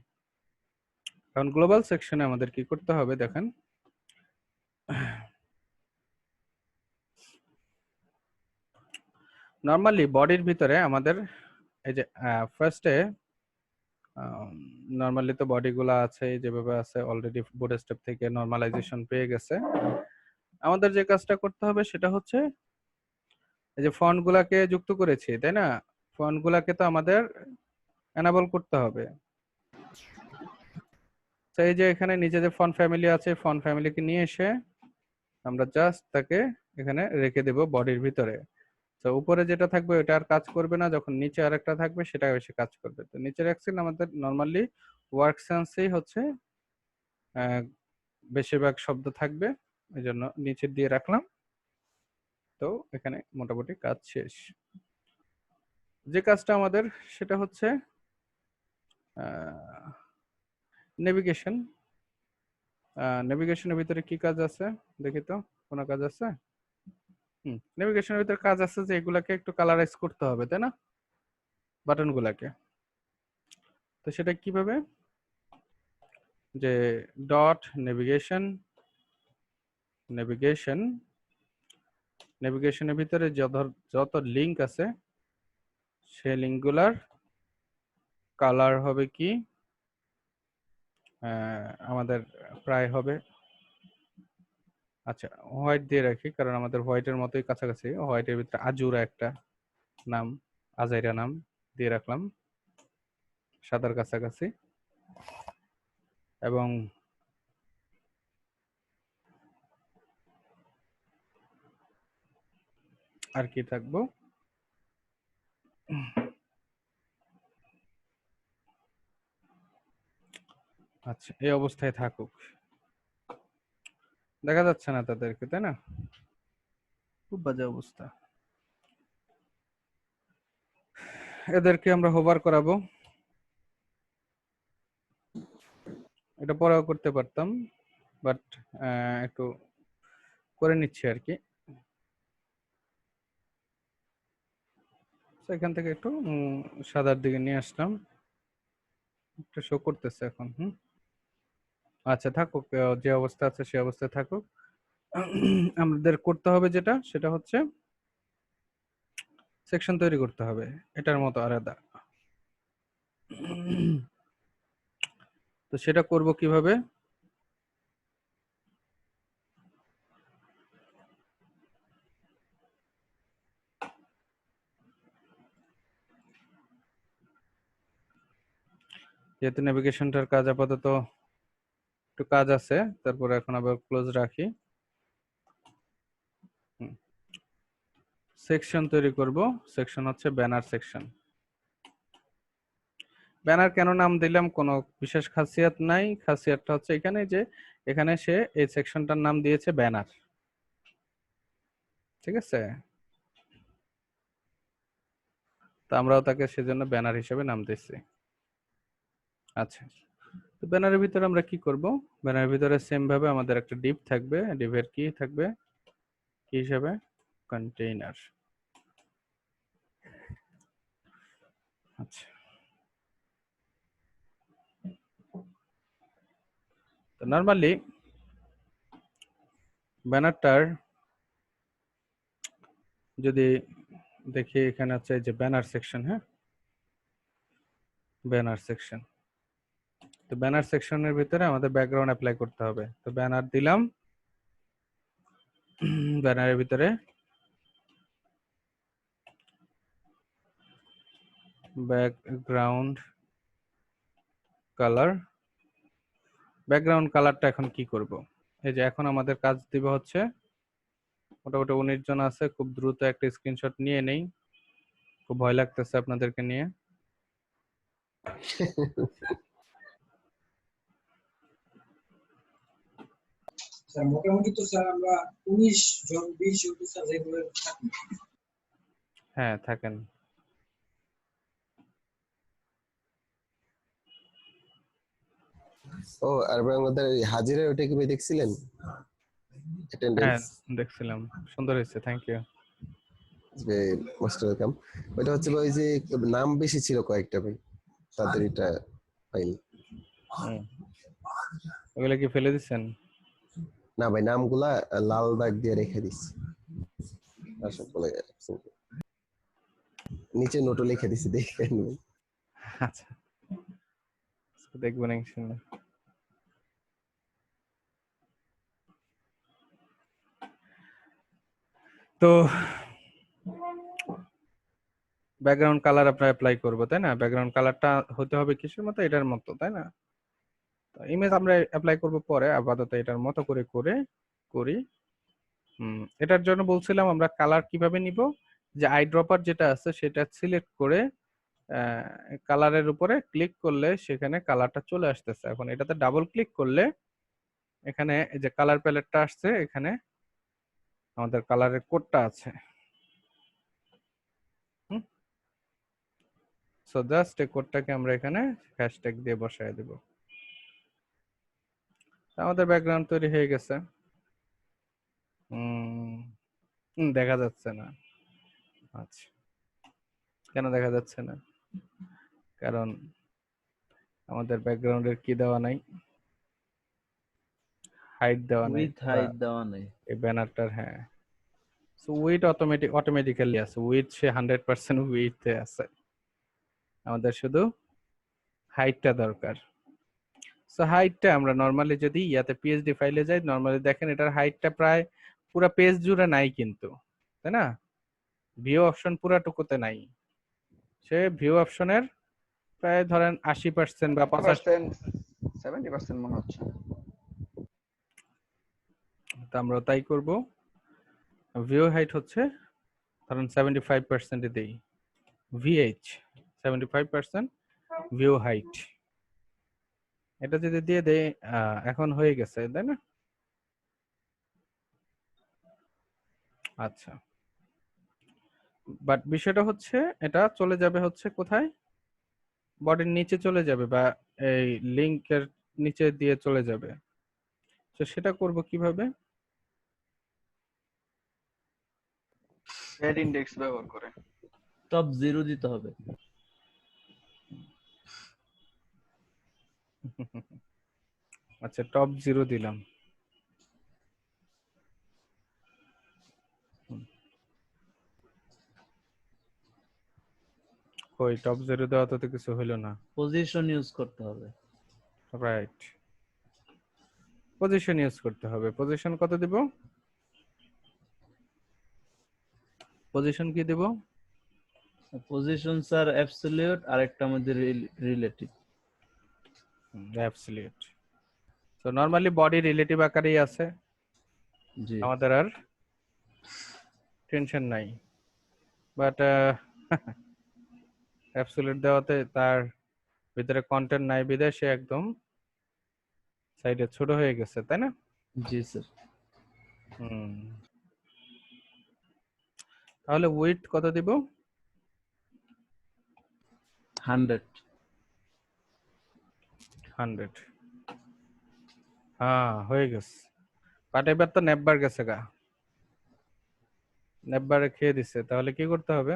কারণ গ্লোবাল সেকশনে আমাদের কি করতে হবে দেখেন, নরমালি বডির ভিতরে আমাদের এই যে ফার্স্টে নরমালি তো বডিগুলো আছে যেভাবে আছে, অলরেডি বুটস্ট্র্যাপ থেকে নরমালাইজেশন পেয়ে গেছে। আমাদের যে কাজটা করতে হবে সেটা হচ্ছে এই যে ফন্ট গুলাকে যুক্ত করেছি, তাই না? ফন্ট গুলাকে তো আমাদের এনাবল করতে হবে। তো এই যে এখানে নিচে যে ফন্ট ফ্যামিলি আছে, ফন্ট ফ্যামিলিকে নিয়ে এসে আমরা জাস্ট তাকে এখানে রেখে দেব বডির ভিতরে। তো উপরে যেটা থাকবে ওটা আর কাজ করবে না, যখন নিচে আরেকটা থাকবে সেটা বেশি কাজ করবে। তো নিচের অ্যাক্সেল আমাদের নরমালি ওয়ার্ক সেন্সেই হচ্ছে বেশিরভাগ শব্দ থাকবে, এই জন্য নিচে দিয়ে রাখলাম। তো এখানে মোটামুটি কাজ শেষ। যে কাজটা আমাদের সেটা হচ্ছে নেভিগেশন। নেভিগেশনের ভিতরে কি কাজ আছে দেখি তো, কোনো কাজ আছে? নেভিগেশনের ভিতরে কাজ আছে যে এগুলাকে একটু কালারাইজ করতে হবে, তাই না, বাটন গুলাকে। তো সেটা কিভাবে, যে ডট নেভিগেশনের ভিতরে যত লিংক আছে সেই লিংকগুলার কালার হবে কি, আমাদের প্রায় হবে, আচ্ছা হোয়াইট দিয়ে রাখি, কারণ আমাদের হোয়াইটের মতোই কাছাকাছি। হোয়াইটের ভিতরে আজুরা একটা নাম, আজাইরা নাম দিয়ে রাখলাম, সাদার কাছাকাছি। এবং আর কি থাকবো, আচ্ছা এই অবস্থায় থাকুক, দেখা যাচ্ছে না তাদেরকে, তাই না? খুব বাজে অবস্থা। এদেরকে আমরা হোভার করাবো, এটা পরেও করতে পারতাম, বাট একটু করে নিচ্ছি আর কি। তো এখান থেকে একটু সাদার দিকে নিয়ে আসলাম, একটু শো করতেছে এখন। আচ্ছা থাকুক, যে অবস্থা আছে সে অবস্থায় থাকুক। আমাদের করতে হবে যেটা, সেটা হচ্ছে সেকশন তৈরি করতে হবে এটার মতো আলাদা। তো সেটা করব কিভাবে? যেহেতু নেভিগেশনটার কাজ আপাতত একটু কাজ আছে, তারপরে এখন আবার ক্লোজ রাখি। সেকশন তৈরি করব, সেকশন হচ্ছে ব্যানার সেকশন। ব্যানার কেন নাম দিলাম, কোনো বিশেষ খাসিয়াত নাই, খাসিয়াতটা হচ্ছে এখানে যে এখানে সে এই সেকশনটার নাম দিয়েছে ব্যানার, ঠিক আছে? তো আমরাও তাকে সেজন্য ব্যানার হিসেবে নাম দিচ্ছি। আচ্ছা, তো ব্যানারের ভিতরে আমরা কি করব? ব্যানারের ভিতরে সেম ভাবে আমাদের একটা ডিভ থাকবে, ডিভের কি থাকবে কি হিসেবে? কন্টেইনার। আচ্ছা, তো নরমালি ব্যানারটার যদি দেখি এখানে আছে যে ব্যানার সেকশন, হ্যাঁ ব্যানার সেকশন। তো ব্যানার সেকশনের ভিতরে আমাদের ব্যাকগ্রাউন্ড অ্যাপ্লাই করতে হবে। তো ব্যানার দিলাম, ব্যানারের ভিতরে ব্যাকগ্রাউন্ড কালার। ব্যাকগ্রাউন্ড কালারটা এখন কি করব? এই যে এখন আমাদের কাজ দিবে হচ্ছে, মোটামুটি 19 জন আছে, খুব দ্রুত একটা স্ক্রিনশট নিয়ে নেই, খুব ভয় লাগতেছে আপনাদেরকে নিয়ে। স্যার মোটামুটি তো স্যার আমরা 19 জন 20 জন তো স্যার রেগুলার থাকি। হ্যাঁ থাকেন। ও আর ভাই আমাদের হাজিরা ওটা কি ভাই দেখছিলেন? হ্যাঁ অ্যাটেন্ডেন্স দেখছিলাম, সুন্দর হয়েছে, থ্যাংক ইউ। Most welcome. ওইটা হচ্ছে ভাই যে নাম বেশি ছিল কয়েকটা ভাই, তাদের এটা পাইনি। ওগুলো কি ফেলে দিচ্ছেন? না ভাই, নামগুলা লাল দাগ দিয়ে রেখে দিচ্ছি, আসলে বলে নিচে নোটও লিখে দিছি, দেখেন ভাই। আচ্ছা দেখবেন ইনশাআল্লাহ। তো ব্যাকগ্রাউন্ড কালার আমরা অ্যাপ্লাই করব, তাই না? ব্যাকগ্রাউন্ড কালারটা হতে হবে কিসের মতো? এটার মতো, তাই না? তো ইমেজ আমরা অ্যাপ্লাই করব পরে, আপাতত এটার মতো করে করি। এটার জন্য বলছিলাম আমরা কালার কিভাবে নিব, যে আই ড্রপার যেটা আছে সেটা সিলেক্ট করে কালারের উপরে ক্লিক করলে সেখানে কালারটা চলে আসতেছে। এখন এটাতে ডাবল ক্লিক করলে এখানে এই যে কালার প্যালেটটা আসছে, এখানে আমাদের কালারের কোডটা আছে। সো জাস্ট এই কোডটাকে আমরা এখানে হ্যাশট্যাগ দিয়ে বসায় দেব। আমাদের ব্যাকগ্রাউন্ড তৈরি হয়ে গেছে। দেখা যাচ্ছে না। আচ্ছা, কেন দেখা যাচ্ছে না? কারণ আমাদের ব্যাকগ্রাউন্ডের কি দেওয়া নাই, হাইট দেওয়া নাই, উইথ হাইট দেওয়া নেই। এই ব্যানারটার। হ্যাঁ, সো উইথ অটোমেটিক্যালি আছে, উইথ সে 100% উইথে আছে, আমাদের শুধু হাইটটা দরকার। সো হাইটটা আমরা নরমালি যদি ইয়াতে পিএইচডি ফাইলে যাই, নরমালি দেখেন এটার হাইটটা প্রায় পুরো পেজ জুড়ে নাই কিন্তু, তাই না? ভিউ অপশন পুরাটুকুতে নাই, সে ভিউ অপশনের প্রায় ধরেন 80% বা 85। 70% মনে হচ্ছে। তো আমরা তাই করব। ভিউ হাইট হচ্ছে ধরেন 75% দেই, ভিএইচ 75% ভিউ হাইট। এটা যদি দিয়ে দেই, এখন হয়ে গেছে, তাই না? আচ্ছা, বাট বিষয়টা হচ্ছে এটা চলে যাবে হচ্ছে কোথায়? বডির নিচে চলে যাবে, বা এই লিংকের নিচে দিয়ে চলে যাবে। তো সেটা করব কিভাবে? হেড ইনডেক্স ব্যবহার করে। টপ 0 দিতে হবে। আচ্ছা, টপ 0 দিলাম। কই টপ 0 দেওয়া তো কিছু হইলো না। পজিশন ইউজ করতে হবে। রাইট, পজিশন ইউজ করতে হবে। পজিশন কত দিব? পজিশন কি দিব? পজিশন স্যার অ্যাবসলিউট, আর একটা আমাদের relative. Absolute. So normally body relative আকারেই আছে, জি আমাদের আর টেনশন নাই। বাট অ্যাবসলিউট দেওয়াতে তার ভিতরে কন্টেন্ট নাই বিধায় সে একদম সাইডে ছোট হয়ে গেছে, তাই না? জি স্যার। হুম, তাহলে উইডথ কত দিব? 100। 100। হ্যাঁ, হয়ে গেছে। বাট এবার তো নেববার গেছে গা, নেববারে খেয়ে দিছে। তাহলে কি করতে হবে?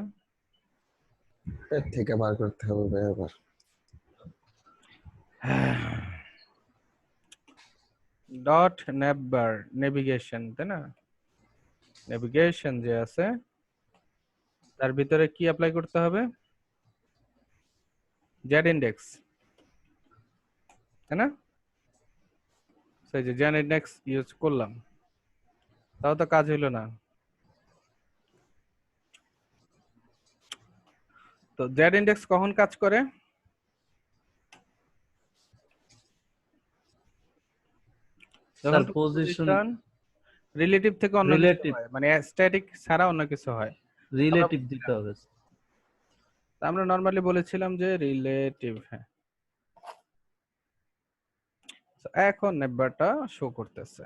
এর থেকে বার করতে হবে ভাই আবার। ডট নেববার নেভিগেশন, তাই না? নেভিগেশন যে আছে তার ভিতরে কি অ্যাপ্লাই করতে হবে? জেড ইন্ডেক্স, তাই না? সেই যে জেড ইন্ডেক্স ইউজ করলাম, তাও তো কাজ হইলো না। তো জেড ইন্ডেক্স কখন কাজ করে? যখন স্যার পজিশন পজিশন রিলেটিভ থেকে অন্য কিছু রিলেটিভ হয়, মানে স্ট্যাটিক ছাড়া অন্য কিছু হয়। রিলেটিভ দিতে হবে। আমরা নরমালি বলেছিলাম যে রিলেটিভ। হ্যাঁ, তো এখন নেববারটা শো করতেছে।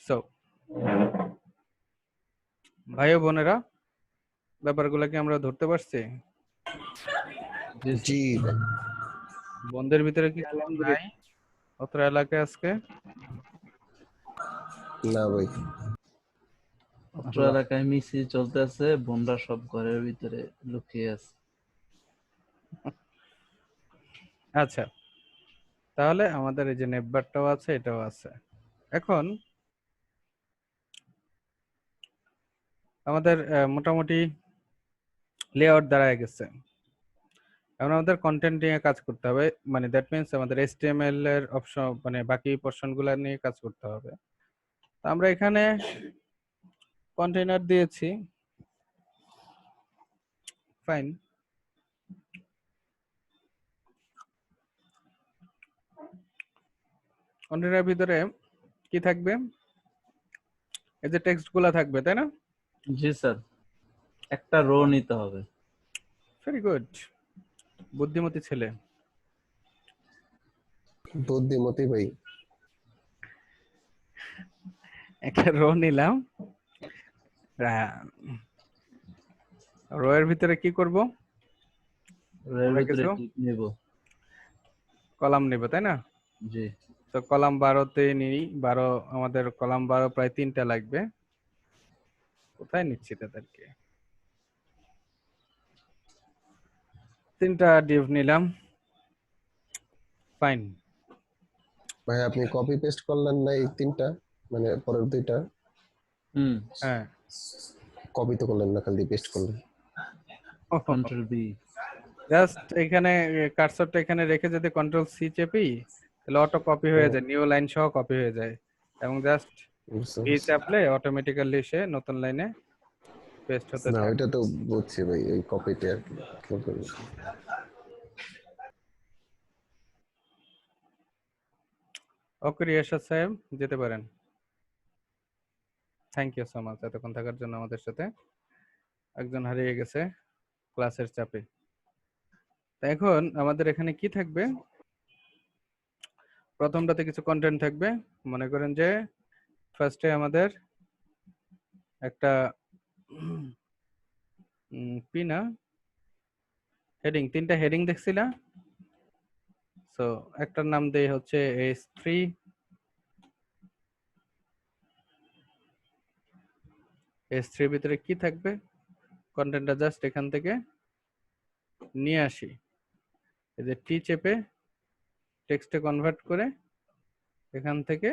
সো ভাই ও বোনেরা, ব্যাপারগুলো কি আমরা ধরতে পারছি? জি ভাই। বন্ধের ভিতরে কি নাই অত্র এলাকায় আজকে? না ভাই, অত্র এলাকায় মিছিল চলতেছে, বোনরা সব ঘরের ভিতরে লুকিয়ে আছে। আচ্ছা, তাহলে আমাদের এই যে নেববারটাও আছে, এটাও আছে। এখন আমাদের মোটামুটি লেআউট দাঁড়ায় গেছে। এখন আমাদের কন্টেন্ট নিয়ে কাজ করতে হবে, মানে দ্যাট মিন্স আমাদের HTML এর অপশন, মানে বাকি পোর্শনগুলো নিয়ে কাজ করতে হবে। তো আমরা এখানে কন্টেইনার দিয়েছি, ফাইন। কন্টেইনারের ভিতরে কি থাকবে? এই যে টেক্সট গুলা থাকবে, তাই না? জি স্যার, একটা রো নিতে হবে। ভেরি গুড, বুদ্ধিমতী ছেলে। বুদ্ধিমতী ভাই। একটা রো নিলাম, রো এর ভিতরে কি করব? রোর আমরা ভিতরে কিছু টিক নেব। কলাম নেব, তাই না? জি তো কলাম 12তে নিই। 12, আমাদের কলাম 12 প্রায় 3টা লাগবে। কোথায় নিচ্ছি তাদেরকে? 3টা ডিভ নিলাম, ফাইন। ভাই আপনি কপি পেস্ট করলেন না এই তিনটা, মানে পরের দুইটা? হুম হ্যাঁ, কপি তো করলেন না, খালি পেস্ট করলেন। Control B. জাস্ট এখানে কার্সরটা এখানে রেখে যদি কন্ট্রোল সি চেপি, তাহলে অটো কপি হয়ে যায়, নিউ লাইন সহ কপি হয়ে যায়। এবং জাস্ট বুঝতে ভি পারছি। চাপলে অটোমেটিক্যালি সে নতুন লাইনে পেস্ট হতে না থাকে। ওইটা তো বুঝছি ভাই, ওই কপিটা আর কি খেয়াল করবেন। ওকে রিয়াসাদ সাহেব, যেতে পারেন। থ্যাংক ইউ সো মাচ এতক্ষণ থাকার জন্য আমাদের সাথে। একজন হারিয়ে গেছে ক্লাসের চাপে। তো এখন আমাদের এখানে কি থাকবে? প্রথমটাতে কিছু কন্টেন্ট থাকবে। মনে করেন যে ফার্স্টে আমাদের একটা পি না, হেডিং, 3টা হেডিং দেখছি না? সো একটার নাম দেই হচ্ছে S3, S3 এর ভিতরে কি থাকবে, কন্টেন্টটা জাস্ট এখান থেকে নিয়ে আসি, এই যে টি চেপে টেক্সটে কনভার্ট করে এখান থেকে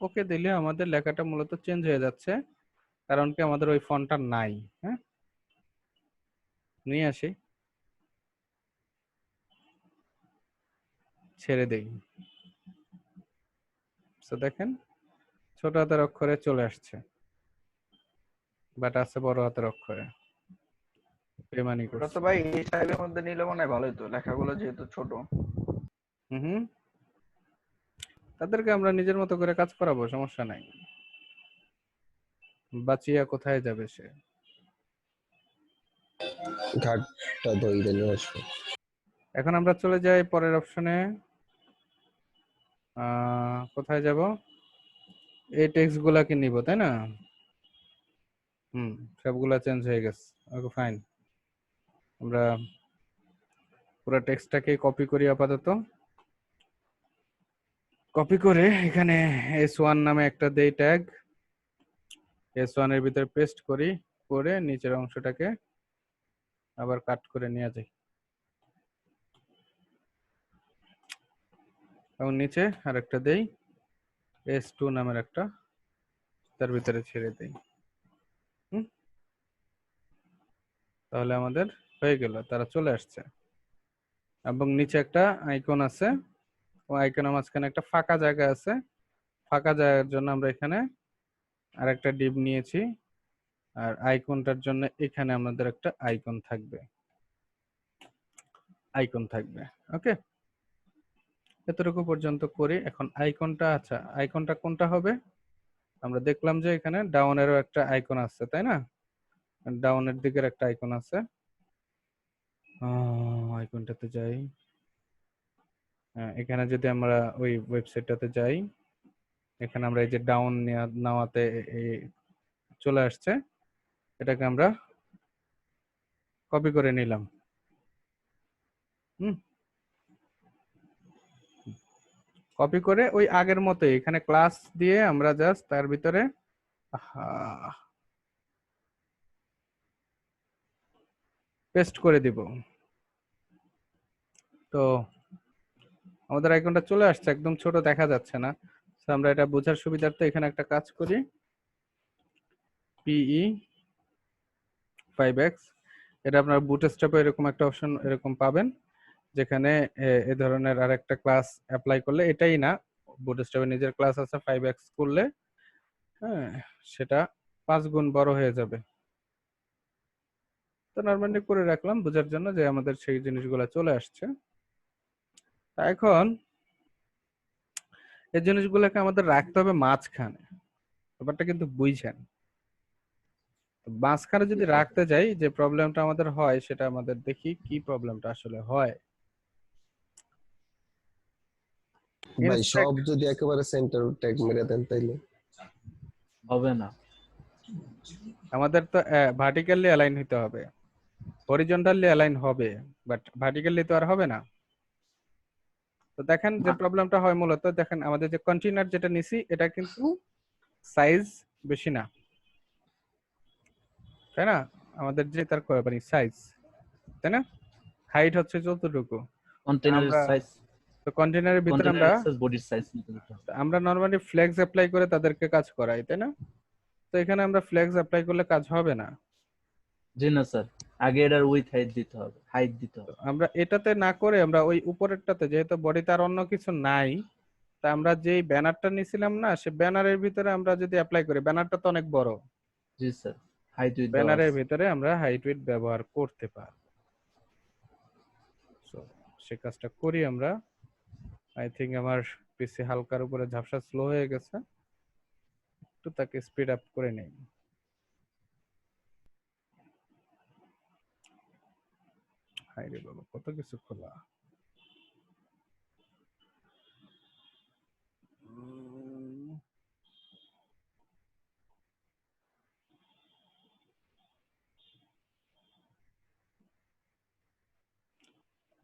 ওকে দিলে আমাদের লেখাটা মূলত চেঞ্জ হয়ে যাচ্ছে, কারণ কি আমাদের ওই ফন্টটা নাই। হ্যাঁ, নিয়ে আসি, ছেড়ে দেই। তো দেখেন ছোট হাতের অক্ষরে চলে আসছে, বাট আছে বড় হাতের অক্ষরে। বেমানি ওটা করছে। তো ভাই এই স্টাইলের মধ্যে নিলে মনে হয় ভালোই তো, লেখাগুলো যেহেতু ছোট। হুম, তাদেরকে আমরা নিজের মতো করে কাজ করাবো, সমস্যা নাই। বাঁচিয়া কোথায় যাবে সে? ঘাটটা ধইরে নিয়ে আসবো। এখন আমরা চলে যাই পরের অপশনে। কোথায় যাব? এই টেক্সট গুলাকে নিব, তাই না? সবগুলা চেঞ্জ হয়ে গেছে। ওকে, ফাইন। আমরা পুরো টেক্সটটাকে কপি করি আপাতত। কপি করে এখানে S1 নামে একটা দেই ট্যাগ, S1 এর ভিতরে পেস্ট করি, করে নিচের অংশটাকে আবার কাট করে নিয়ে যাই, এবং নিচে আরেকটা দেই S2 নামের একটা, তার ভিতরে ছেড়ে দেই। তাহলে আমাদের হয়ে গেল, তারা চলে আসছে। এবং নিচে একটা আইকন আছে, ও আইকনের মাঝখানে একটা ফাঁকা জায়গা আছে, ফাঁকা জায়গার জন্য আমরা এখানে আরেকটা ডিভ নিয়েছি, আর আইকনটার জন্য এখানে আমাদের একটা আইকন থাকবে, ওকে। এতটুকু পর্যন্ত করি। এখন আইকনটা, আচ্ছা আইকনটা কোনটা হবে? আমরা দেখলাম যে এখানে ডাউনেরও একটা আইকন আছে, তাই না? ডাউনের দিকের একটা আইকন আছে, আইকনটাতে যাই। এখানে যদি আমরা ওই ওয়েবসাইটটাতে যাই, এখানে আমরা এই যে ডাউন নেওয়াতে চলে আসছে, এটাকে আমরা কপি করে নিলাম। কপি করে ওই আগের মতো এখানে ক্লাস দিয়ে আমরা জাস্ট তার ভিতরে পেস্ট করে দিব। তো আমাদের আইকনটা চলে আসছে, একদম ছোট দেখা যাচ্ছে না। আমরা এটা বোঝার সুবিধার্থে এখানে একটা কাজ করি, PE 5x, এটা আপনার বুটস্ট্র্যাপে এরকম একটা অপশন এরকম পাবেন, যেখানে এ ধরনের আরেকটা ক্লাস অ্যাপ্লাই করলে, এটাই না, বুটস্ট্র্যাপে নিজের ক্লাস আছে, 5x করলে হ্যাঁ সেটা 5 গুণ বড় হয়ে যাবে। তো নরমালি করে রাখলাম বোঝার জন্য যে আমাদের সেই জিনিসগুলো চলে আসছে। এখন এই জিনিসগুলোকে আমাদের রাখতে হবে মাঝখানে, ব্যাপারটা কিন্তু বুঝছেন? মাঝখানে যদি রাখতে যাই, যে প্রবলেমটা আমাদের হয় সেটা আমাদের দেখি কি প্রবলেমটা আসলে হয়। ভাই সব যদি একেবারে সেন্টার ট্যাগ মেরে দেন তাইলে হবে না। আমাদের তো ভার্টিক্যালি অ্যালাইন হতে হবে, হরিজন্টালি অ্যালাইন হবে, বাট ভার্টিক্যালি তো আর হবে না। তো দেখেন যে প্রবলেমটা হয় মূলত, দেখেন আমাদের যে কন্টেইনার যেটা নিছি এটা কিন্তু সাইজ বেশি না, তাই না? আমাদের যে তার মানে সাইজ, তাই না? হাইট হচ্ছে যতটুকু কন্টেইনারের আমরা, সাইজ, তো কন্টেইনারের ভিতরে কন্টেইনারের সাইজ বডির সাইজ নিতে হবে। আমরা নরমালি ফ্লেক্স অ্যাপ্লাই করে তাদেরকে কাজ করাই, তাই না? তো এখানে আমরা ফ্লেক্স অ্যাপ্লাই করলে কাজ হবে না। জি না স্যার, আগে এটার উইথ হাইট দিতে হবে, হাইট দিতে হবে। আমরা এটাতে না করে আমরা ওই উপরেরটাতে, যেহেতু বডিতে আর অন্য কিছু নাই, তা আমরা যেই ব্যানারটা নিছিলাম না, সে ব্যানারের ভিতরে আমরা যদি অ্যাপ্লাই করি, ব্যানারটা তো অনেক বড়, জি স্যার, হাইট উইথ দেওয়া ব্যানারের আছে। ভিতরে আমরা হাইট উইডথ ব্যবহার করতে পারি। সে কাজটা করি আমরা। আই থিঙ্ক আমার পিসি হালকার উপরে ঝাপসা স্লো হয়ে গেছে, একটু তাকে স্পিড আপ করে নেই। হাই রে বাবা, কত কিছু খোলা।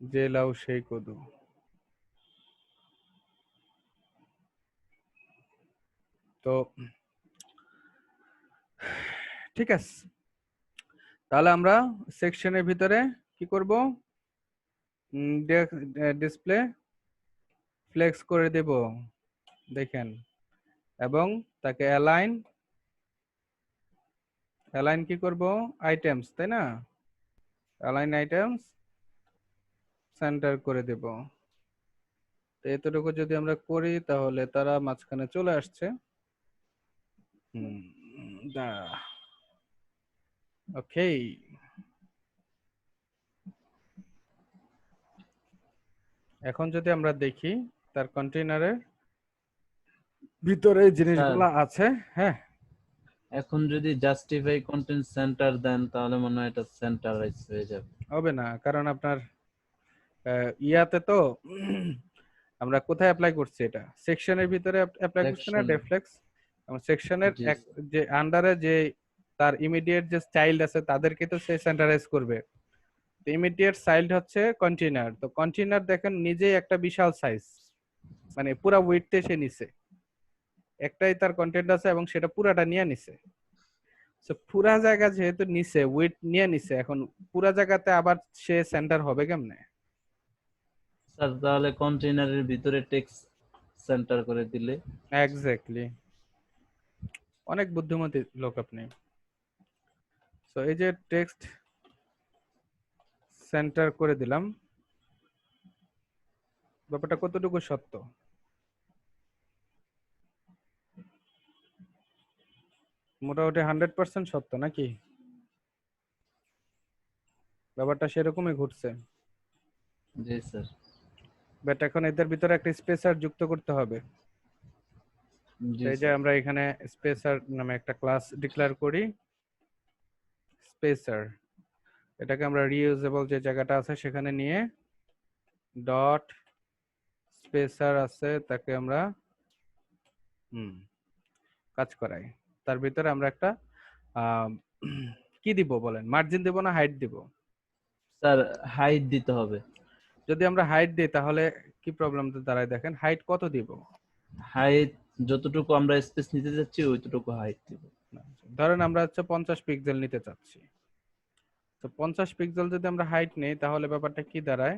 যে লাউ সেই কদু। তো ঠিক আছে, তাহলে আমরা সেকশনের ভিতরে কি করব, ডিসপ্লে ফ্লেক্স করে দেব, দেখেন, এবং তাকে অ্যালাইন কি করব, আইটেমস, তাই না, অ্যালাইন আইটেমস সেন্টার করে দেব। তো এতটুকু যদি আমরা করি তাহলে তারা মাঝখানে চলে আসছে। ওকে, এখন যদি আমরা দেখি তার কন্টেইনারের ভিতরে এই জিনিসগুলো আছে। হ্যাঁ, এখন যদি জাস্টিফাই কন্টেন্ট সেন্টার দেন তাহলে মনে হয় এটা সেন্টারাইজ হয়ে যাবে। হবে না, কারণ আপনার ইয়াতে তো আমরা কোথায় অ্যাপ্লাই করছি, এটা সেকশনের ভিতরে অ্যাপ্লাই করছি না, Section এ। ডেফলেক্স। এবং সেকশনের জি, যে আন্ডারে যে তার ইমিডিয়েট যে চাইল্ড আছে তাদেরকে তো সে সেন্টারাইজ করবে। ইমিডিয়েট চাইল্ড হচ্ছে কন্টেইনার। তো কন্টেইনার দেখেন নিজেই একটা বিশাল সাইজ, মানে পুরা উইডথে সে নিছে, একটাই তার কন্টেন্ট আছে এবং সেটা পুরাটা নিয়ে নিছে। তো পুরা জায়গা যেহেতু নিছে, উইডথ নিয়ে নিছে, এখন পুরা জায়গাতে আবার সে সেন্টার হবে কেমনে? স্যার তাহলে কন্টেইনারের ভিতরে টেক্সট সেন্টার করে দিলে। এক্স্যাক্টলি, অনেক বুদ্ধিমতী লোক আপনি। সো এই যে টেক্সট সেন্টার করে দিলাম, ব্যাপারটা কতটুকু সত্য? মোটামুটি 100% সত্য নাকি? ব্যাপারটা সেরকমই ঘটছে। জি স্যার। বাট এখন এদের ভিতরে একটা স্পেসার যুক্ত করতে হবে। জি এই যে স্যার। আমরা এখানে স্পেসার নামে একটা ক্লাস ডিক্লেয়ার করি, স্পেসার। এটাকে আমরা রিইউজেবল যে জায়গাটা আছে সেখানে নিয়ে ডট স্পেসার আছে তাকে আমরা কাজ করাই। তার ভিতরে আমরা একটা কি দিব বলেন, মার্জিন দিব না হাইট দিব? স্যার হাইট দিতে হবে। যদি আমরা হাইট দিই তাহলে কি প্রবলেম দাঁড়ায় দেখেন, হাইট কত দিব? হাইট যতটুকু আমরা স্পেস নিতে যাচ্ছি ওইটুকু হাইট দিব। ধরেন আমরা হচ্ছে 50 পিক্সেল নিতে চাচ্ছি, তো 50 পিক্সেল যদি আমরা হাইট নেই তাহলে ব্যাপারটা কি দাঁড়ায়?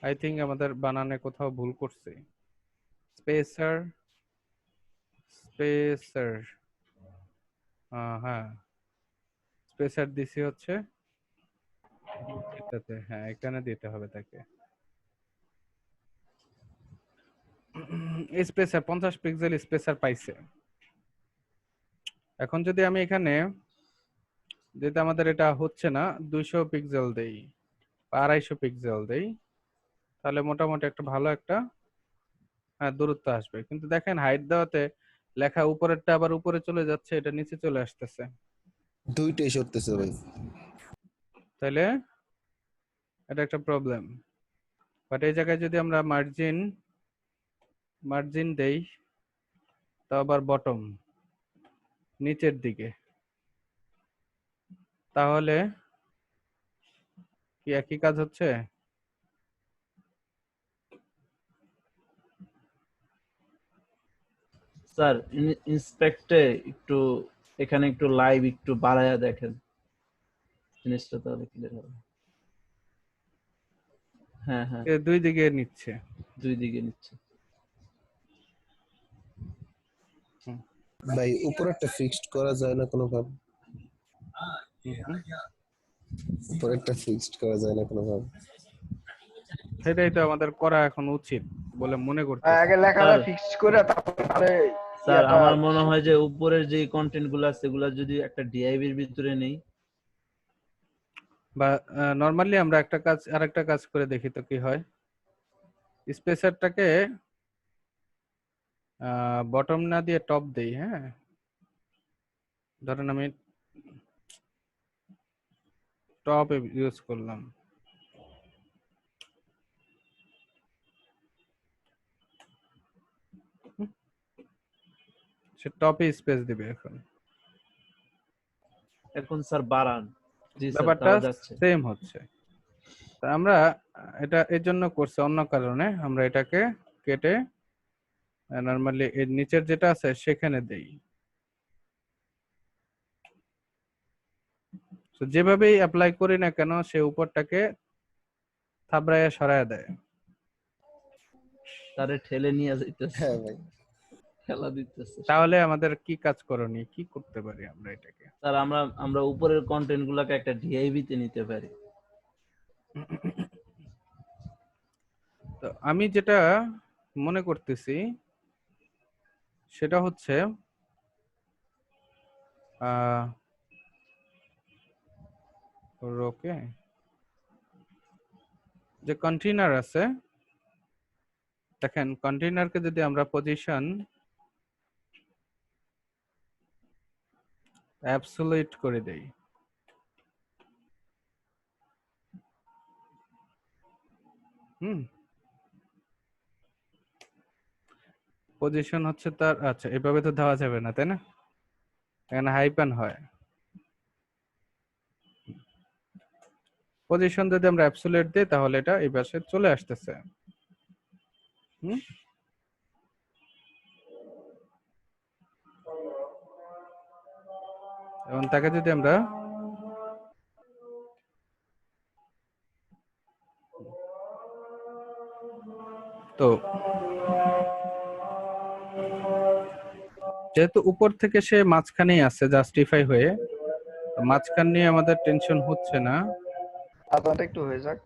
আই থিঙ্ক আমাদের বানানে কোথাও ভুল করছি। স্পেসার স্পেসার হ্যাঁ, স্পেসার দিছি হচ্ছে এটাতে, হ্যাঁ এখানে দিতে হবে তাকে স্পেসার, 50 পিক্সেল স্পেসার পাইছে। এখন যদি আমি এখানে, যেটা আমাদের এটা হচ্ছে না, 200 পিক্সেল দেই বা 250 পিক্সেল দেই, তাহলে মোটামুটি একটা ভালো একটা দূরত্ব আসবে। কিন্তু দেখেন হাইট দেওয়াতে লেখা উপরেরটা আবার উপরে চলে যাচ্ছে, এটা নিচে চলে আসতেছে, দুইটাই সরতেছে ভাই। তাহলে এটা একটা প্রবলেম। বাট এই জায়গায় যদি আমরা মার্জিন দেই, তো আবার বটম নিচের দিকে, তাহলে কি একই কাজ হচ্ছে? স্যার ইন্সপেক্টে একটু এখানে একটু লাইভ একটু বাড়ায়া দেখেন, জিনিসটা তাহলে ক্লিয়ার হবে। হ্যাঁ হ্যাঁ, দুই দিকে নিচ্ছে। দুই দিকে নিচ্ছে। ভাই উপরেরটা ফিক্সড করা যায় না কোনোভাবে? উপরেরটা ফিক্সড করা যায় না কোনোভাবে? সেটাই তো আমাদের করা এখন উচিত বলে মনে করতে। আগে লেখাটা স্যার, ফিক্সড করে তারপরে স্যার আমার মনে হয় যে উপরের যে কন্টেন্ট গুলো আছে সেগুলো যদি একটা ডিআইবির ভিতরে নেই, বা নরমালি আমরা আরেকটা কাজ করে দেখি তো কি হয়। স্পেসারটাকে বটম না দিয়ে টপ দেই। হ্যাঁ, ধরেন আমি টপ ইউজ করলাম, সে টপে স্পেস দিবে। এখন স্যার বাড়ান। জি স্যার, ব্যাপারটা তাও যাচ্ছে। সেম হচ্ছে। তা আমরা এটা এর জন্য করছি, অন্য কারণে আমরা এটাকে কেটে নরমালি এর নিচের যেটা আছে সেখানে দেই। তো যেভাবেই অ্যাপ্লাই করি না কেন সে উপরটাকে থাবড়াইয়া সরায় দেয়। তারে ঠেলে নিয়ে যাইতেছে, হ্যাঁ ভাই, খেলা দিতেছে। তাহলে আমাদের কি কাজ করণীয়, কি করতে পারি আমরা এটাকে? স্যার আমরা আমরা উপরের কন্টেন্ট গুলাকে একটা ডিআইভি তে নিতে পারি। তো আমি যেটা মনে করতেছি সেটা হচ্ছে ওকে, যে কন্টেইনার আছে, দেখেন কন্টেইনারকে যদি আমরা পজিশন অ্যাবসলিউট করে দেই, পজিশন হচ্ছে তার, আচ্ছা এভাবে তো দেওয়া যাবে না তাই না, এখানে হাইপান হয়। পজিশন যদি আমরা অ্যাবসলিউট দিই তাহলে এটা এই পাশে চলে আসতেছে। এবং তাকে যদি আমরা তো যেহেতু উপর থেকে সে মাঝখানেই আছে জাস্টিফাই হয়ে, মাঝখান নিয়ে আমাদের টেনশন হচ্ছে না। সাধারণত একটু হয়ে যাক।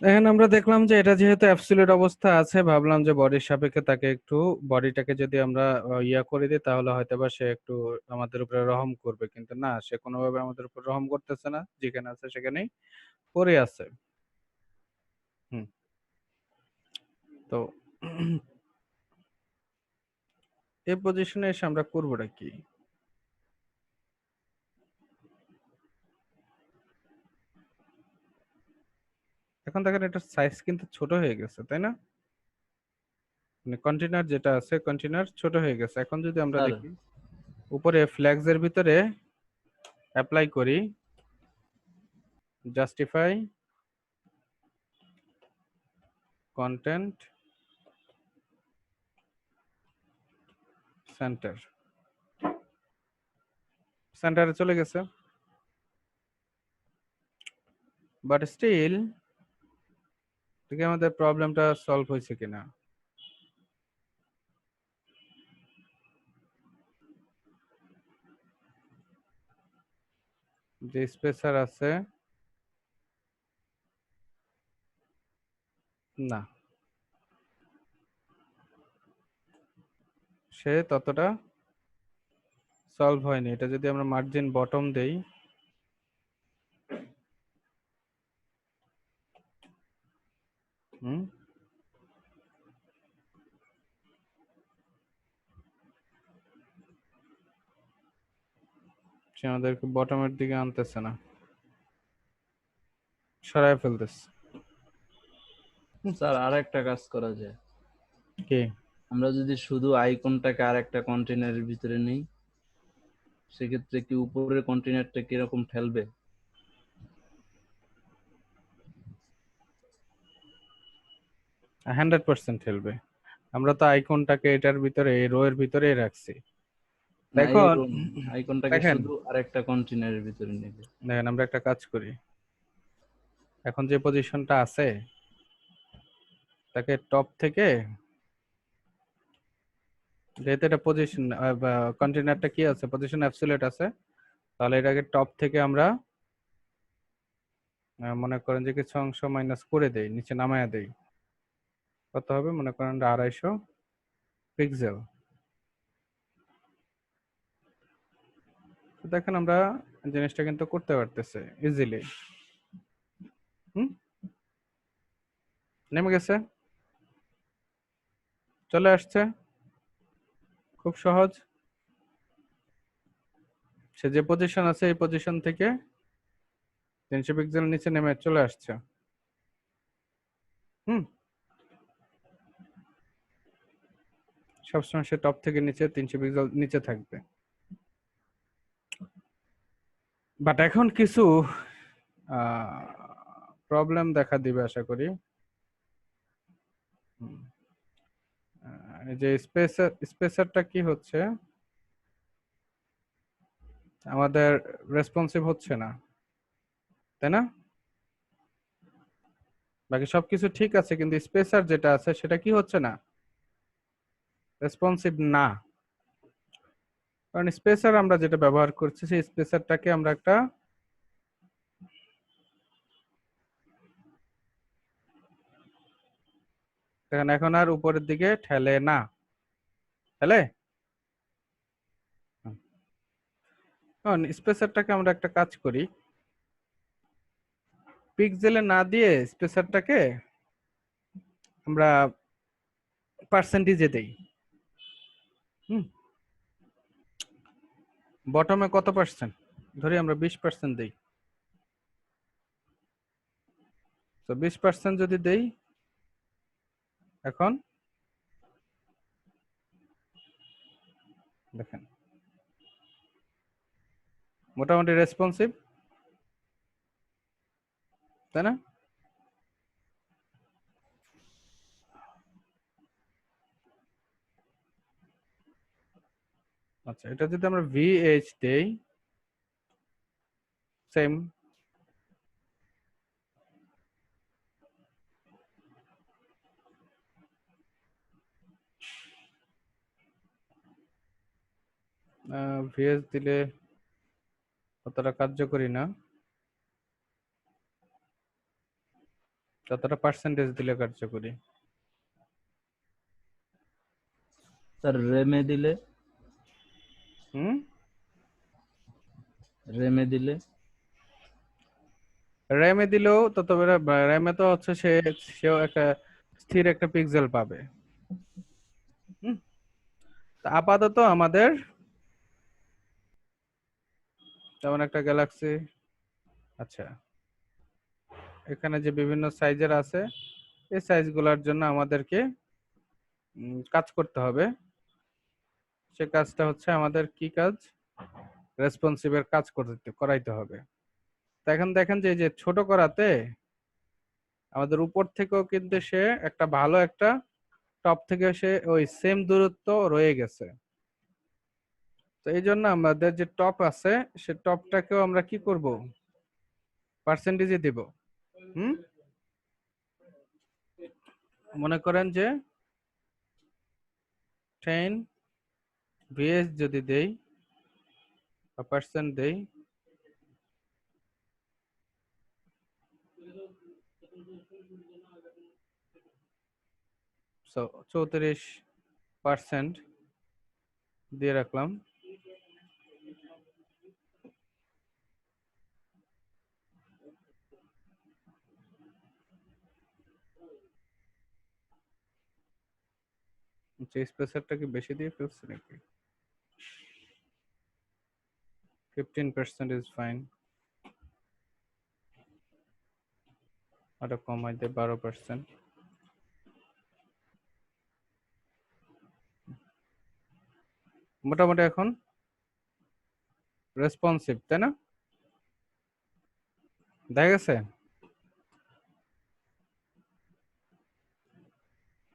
এখন আমরা দেখলাম যে এটা যেহেতু অ্যাবসলিউট অবস্থা আছে, ভাবলাম যে বডির সাপেক্ষে তাকে একটু, বডিটাকে যদি আমরা ইয়া করে দিই তাহলে হয়তোবা সে একটু আমাদের উপরে রহম করবে, কিন্তু না, সে কোনোভাবে আমাদের উপর রহম করতেছে না, যেখানে আছে সেখানেই পড়ে আছে। হুম। তো এই পজিশনে এসে আমরা করবোটা কি? এখন দেখেন এটার সাইজ কিন্তু ছোট হয়ে গেছে তাই না, মানে কন্টেনার যেটা আছে কন্টেনার ছোট হয়ে গেছে। এখন যদি আমরা স্যার দেখি উপরে ফ্ল্যাগস এর ভিতরে অ্যাপ্লাই করি জাস্টিফাই কন্টেন্ট সেন্টার, সেন্টারে চলে গেছে, বাট স্টিল দেখি আমাদের প্রবলেমটা সলভ হয়েছে কিনা। যে স্পেসার আছে, না সে ততটা সলভ হয়নি। এটা যদি আমরা মার্জিন বটম দেই, হুম, সে আমাদেরকে বটমের দিকে আনতেছে না, সরায় ফেলতেছে। স্যার আর একটা কাজ করা যায়, কি? আমরা যদি শুধু আইকনটাকে আর একটা কন্টেনারের ভিতরে নিই, সেক্ষেত্রে কি উপরের কন্টেনারটা কিরকম ঠেলবে? 100% খেলবে। আমরা তো আইকনটাকে এটার ভিতরে, এই রো এর ভিতরেই রাখছি। না, এই এখন আইকনটাকে দেখেন শুধু আরেকটা কন্টেনারের ভিতরে নেবে। দেখেন আমরা একটা কাজ করি, এখন যে পজিশনটা আছে তাকে টপ থেকে, যেহেতু এটা পজিশন কন্টেনারটা কি আছে, পজিশন অ্যাবসলিউট আছে, তাহলে এটাকে টপ থেকে আমরা মনে করেন যে কিছু অংশ মাইনাস করে দেই, নিচে নামায়া দেই। কত হবে মনে করেন 250 পিক্সেল। দেখেন আমরা জিনিসটা কিন্তু করতে পারতেছে ইজিলি। নেমে গেছে, চলে আসছে, খুব সহজ। সে যে পজিশন আছে এই পজিশন থেকে 300 পিক্সেল নিচে নেমে চলে আসছে। সবসময় সে টপ থেকে নিচে 300 পিক্সেল নিচে থাকবে। বাট এখন কিছু প্রবলেম দেখা দিবে আশা করি। এই যে স্পেসারটা কি হচ্ছে, আমাদের রেসপন্সিভ হচ্ছে না, তাই না? বাকি সবকিছু ঠিক আছে, কিন্তু স্পেসার যেটা আছে সেটা কি হচ্ছে না, রেসপন্সিভ না। কারণ স্পেসার আমরা যেটা ব্যবহার করছি সেই স্পেসারটাকে আমরা একটা দেখেন এখন আর উপরের দিকে ঠেলে না, ঠেলে? কারণ স্পেসারটাকে আমরা একটা কাজ করি, পিক্সেলে না দিয়ে স্পেসারটাকে আমরা পার্সেন্টেজে দেই। বটমে কত পার্সেন্ট ধরি, আমরা 20% দেই। তো 20% যদি দেই, এখন দেখেন মোটামুটি রেসপন্সিভ, তাই না? আচ্ছা, এটা যদি আমরা VH দেই, সেম VH দিলে ততটা কার্যকরী না, ততটা পার্সেন্টেজ দিলে কার্যকরী। স্যার রেমে দিলে, হুম রেমে দিলে র্যামে দিলেও তত, র্যামে তো হচ্ছে সেও একটা স্থির একটা পিক্সেল পাবে। তা আপাতত আমাদের যেমন একটা গ্যালাক্সি, আচ্ছা এখানে যে বিভিন্ন সাইজের আছে এই সাইজগুলোর জন্য আমাদেরকে কাজ করতে হবে। সে কাজটা হচ্ছে আমাদের কি কাজ, রেসপন্সিভের কাজ করাইতে হবে। তো এখন দেখেন যে এই যে ছোট করাতে আমাদের উপর থেকেও কিন্তু সে একটা ভালো একটা টপ থেকে সে ওই সেম দূরত্ব রয়ে গেছে। তো এই জন্য আমাদের যে টপ আছে সে টপটাকেও আমরা কি করব, পার্সেন্টেজে দিব। হুম মনে করেন যে 10 VS যদি দেই বা পার্সেন্ট দেই, সো 34% দিয়ে রাখলাম। স্পেসারটা কি বেশি দিয়ে ফেলছি নাকি, 15% is fine. আরো কমাই দে 12%। মোটামুটি এখন রেসপন্সিভ, তাই না? দেখা গেছে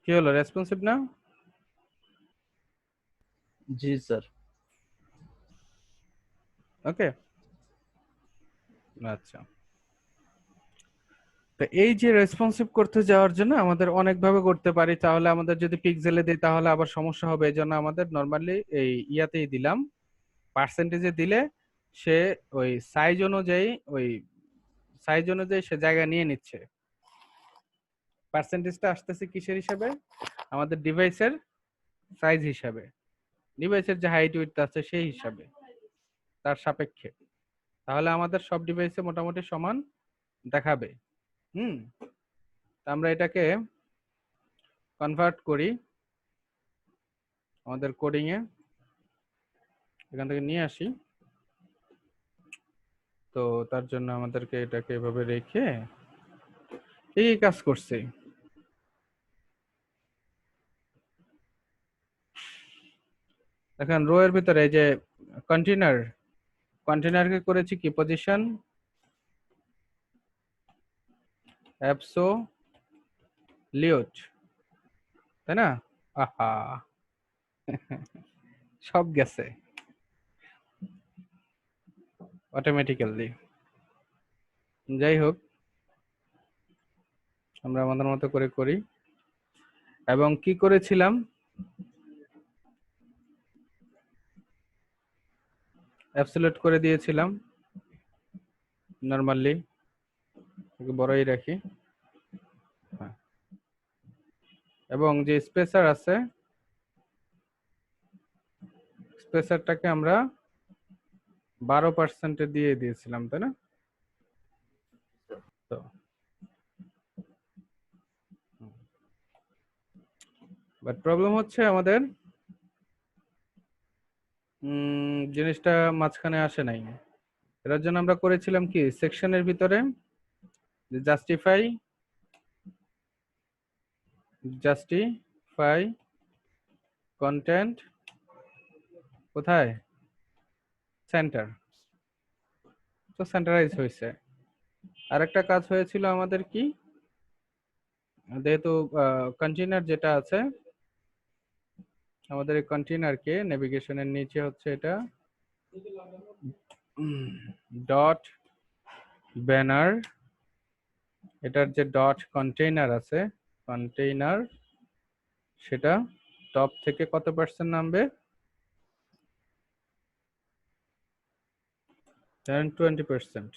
কি হলো, রেসপন্সিভ না? জি স্যার। ওকে, আচ্ছা। তো এই যে রেসপন্সিভ করতে যাওয়ার জন্য আমাদের অনেকভাবে করতে পারি। তাহলে আমাদের যদি পিক্সেলে দিই তাহলে আবার সমস্যা হবে, এই জন্য আমাদের নর্মালি এই ইয়াতেই দিলাম, পার্সেন্টেজে দিলে সে ওই সাইজ অনুযায়ী সে জায়গা নিয়ে নিচ্ছে। পার্সেন্টেজটা আসতেছে কিসের হিসাবে? আমাদের ডিভাইসের সাইজ হিসাবে, ডিভাইসের যে হাইট উইডথ আছে সেই হিসাবে, তার সাপেক্ষে। তাহলে আমাদের সব ডিভাইসে মোটামুটি সমান দেখাবে। আমরা এটাকে কনভার্ট করি আমাদের কোডিং এ, এখান থেকে নিয়ে আসি। তো তার জন্য আমাদেরকে এটাকে এভাবে রেখে এই কাজ করছি। দেখেন রো এর ভিতরে এই যে কন্টেনারকে করেছি কি পজিশন অ্যাবসোলিউট, তাই না? আহা সব গেছে অটোমেটিক্যালি। যাই হোক, আমরা আমাদের মতো করে করি। এবং কি করেছিলাম, অ্যাবসোলিউট করে দিয়েছিলাম নরমালি, বড়ই রাখি। এবং যে স্পেসার আছে, স্পেসারটাকে আমরা 12% দিয়ে দিয়েছিলাম, তাই না? তো বাট প্রবলেম হচ্ছে আমাদের জিনিসটা মাঝখানে আসে নাই। এর জন্য আমরা করেছিলাম কি, সেকশনের ভিতরে জাস্টিফাই কন্টেন্ট কোথায়, সেন্টার। তো সেন্টারাইজ হয়েছে। আরেকটা কাজ হয়েছিল আমাদের কি, যেহেতু কন্টেইনার যেটা আছে আমাদের, এই কন্টেইনারকে নেভিগেশনের নিচে হচ্ছে এটা ডট ব্যানার, এটার যে ডট কন্টেইনার আছে, কন্টেইনার সেটা টপ থেকে কত পার্সেন্ট নামবে, 20%।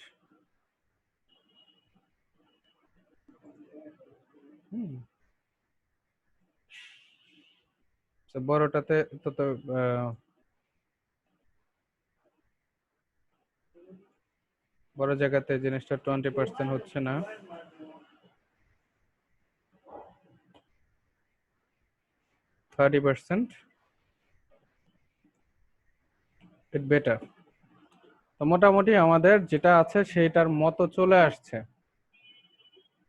বড়টাতে তত বড় জায়গাতে জিনিসটা 20% হচ্ছে না, 30%, ইট বেটার। তো মোটামুটি আমাদের যেটা আছে সেটার মতো চলে আসছে,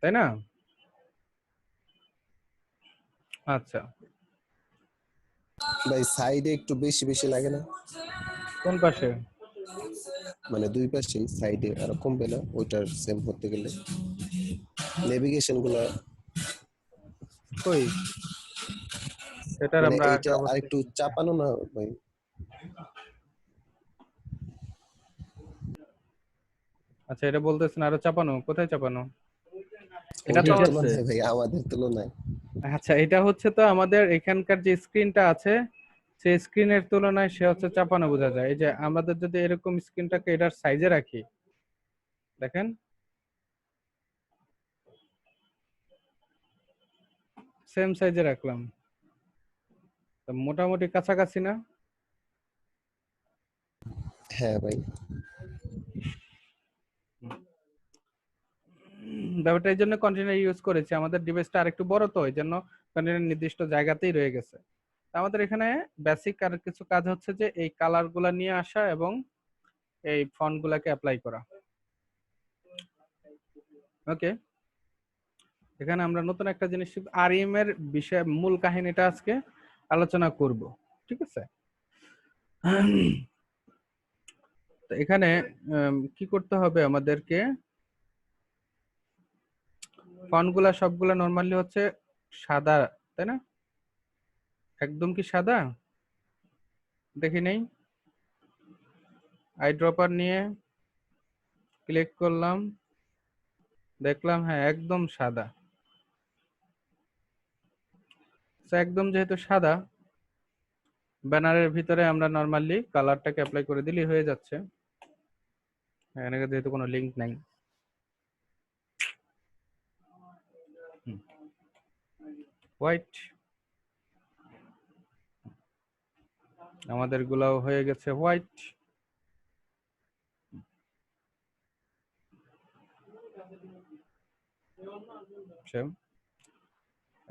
তাই না? আচ্ছা, ভাই সাইডে একটু বেশি বেশি লাগে না? কোন পাশে? মানে দুই পাশেই সাইডে আর কমবে না ওইটার সেম করতে গেলে? নেভিগেশন গুলা কই সেটার মানে আমরা এইটা অবস্থা আরেকটু চাপানো না ভাই? আচ্ছা, এটা বলতেছেন আরো চাপানো, কোথায় চাপানো? এটা তো ঠিক ওদের আছে। তুলনায় ভাই, আমাদের তুলনায়। আচ্ছা, এটা হচ্ছে তো আমাদের এখানকার যে স্ক্রিনটা আছে সেই স্ক্রিনের তুলনায় সে হচ্ছে চাপানো বোঝা যায়। এই যে আমাদের যদি এরকম স্ক্রিনটাকে এটার সাইজে রাখি, দেখেন সেম সাইজে রাখলাম, তো মোটামুটি কাছাকাছি না? হ্যাঁ ভাই। ব্যাপারটা এই জন্য কন্টেনার ইউজ করেছি, আমাদের ডিভাইসটা আরেকটু বড়, তো এই জন্য কন্টেনার নির্দিষ্ট জায়গাতেই রয়ে গেছে। আমাদের এখানে বেসিক আর কিছু কাজ হচ্ছে যে এই কালার গুলা নিয়ে আসা এবং এই ফন্ট গুলাকে অ্যাপ্লাই করা। ওকে, এখানে আমরা নতুন একটা জিনিস আরইএম এর বিষয় মূল কাহিনীটা আজকে আলোচনা করব, ঠিক আছে? তো এখানে কি করতে হবে আমাদেরকে, ফন্টগুলা সবগুলা নরমালি হচ্ছে সাদা, তাই না? একদম কি সাদা? দেখি নেই, আই ড্রপার নিয়ে ক্লিক করলাম, দেখলাম হ্যাঁ একদম সাদা। একদম যেহেতু সাদা, ব্যানারের ভিতরে আমরা নরমালি কালারটাকে অ্যাপ্লাই করে দিলেই হয়ে যাচ্ছে। এখানে যেহেতু কোনো লিংক নাই, হোয়াইট আমাদের গুলাও হয়ে গেছে হোয়াইট।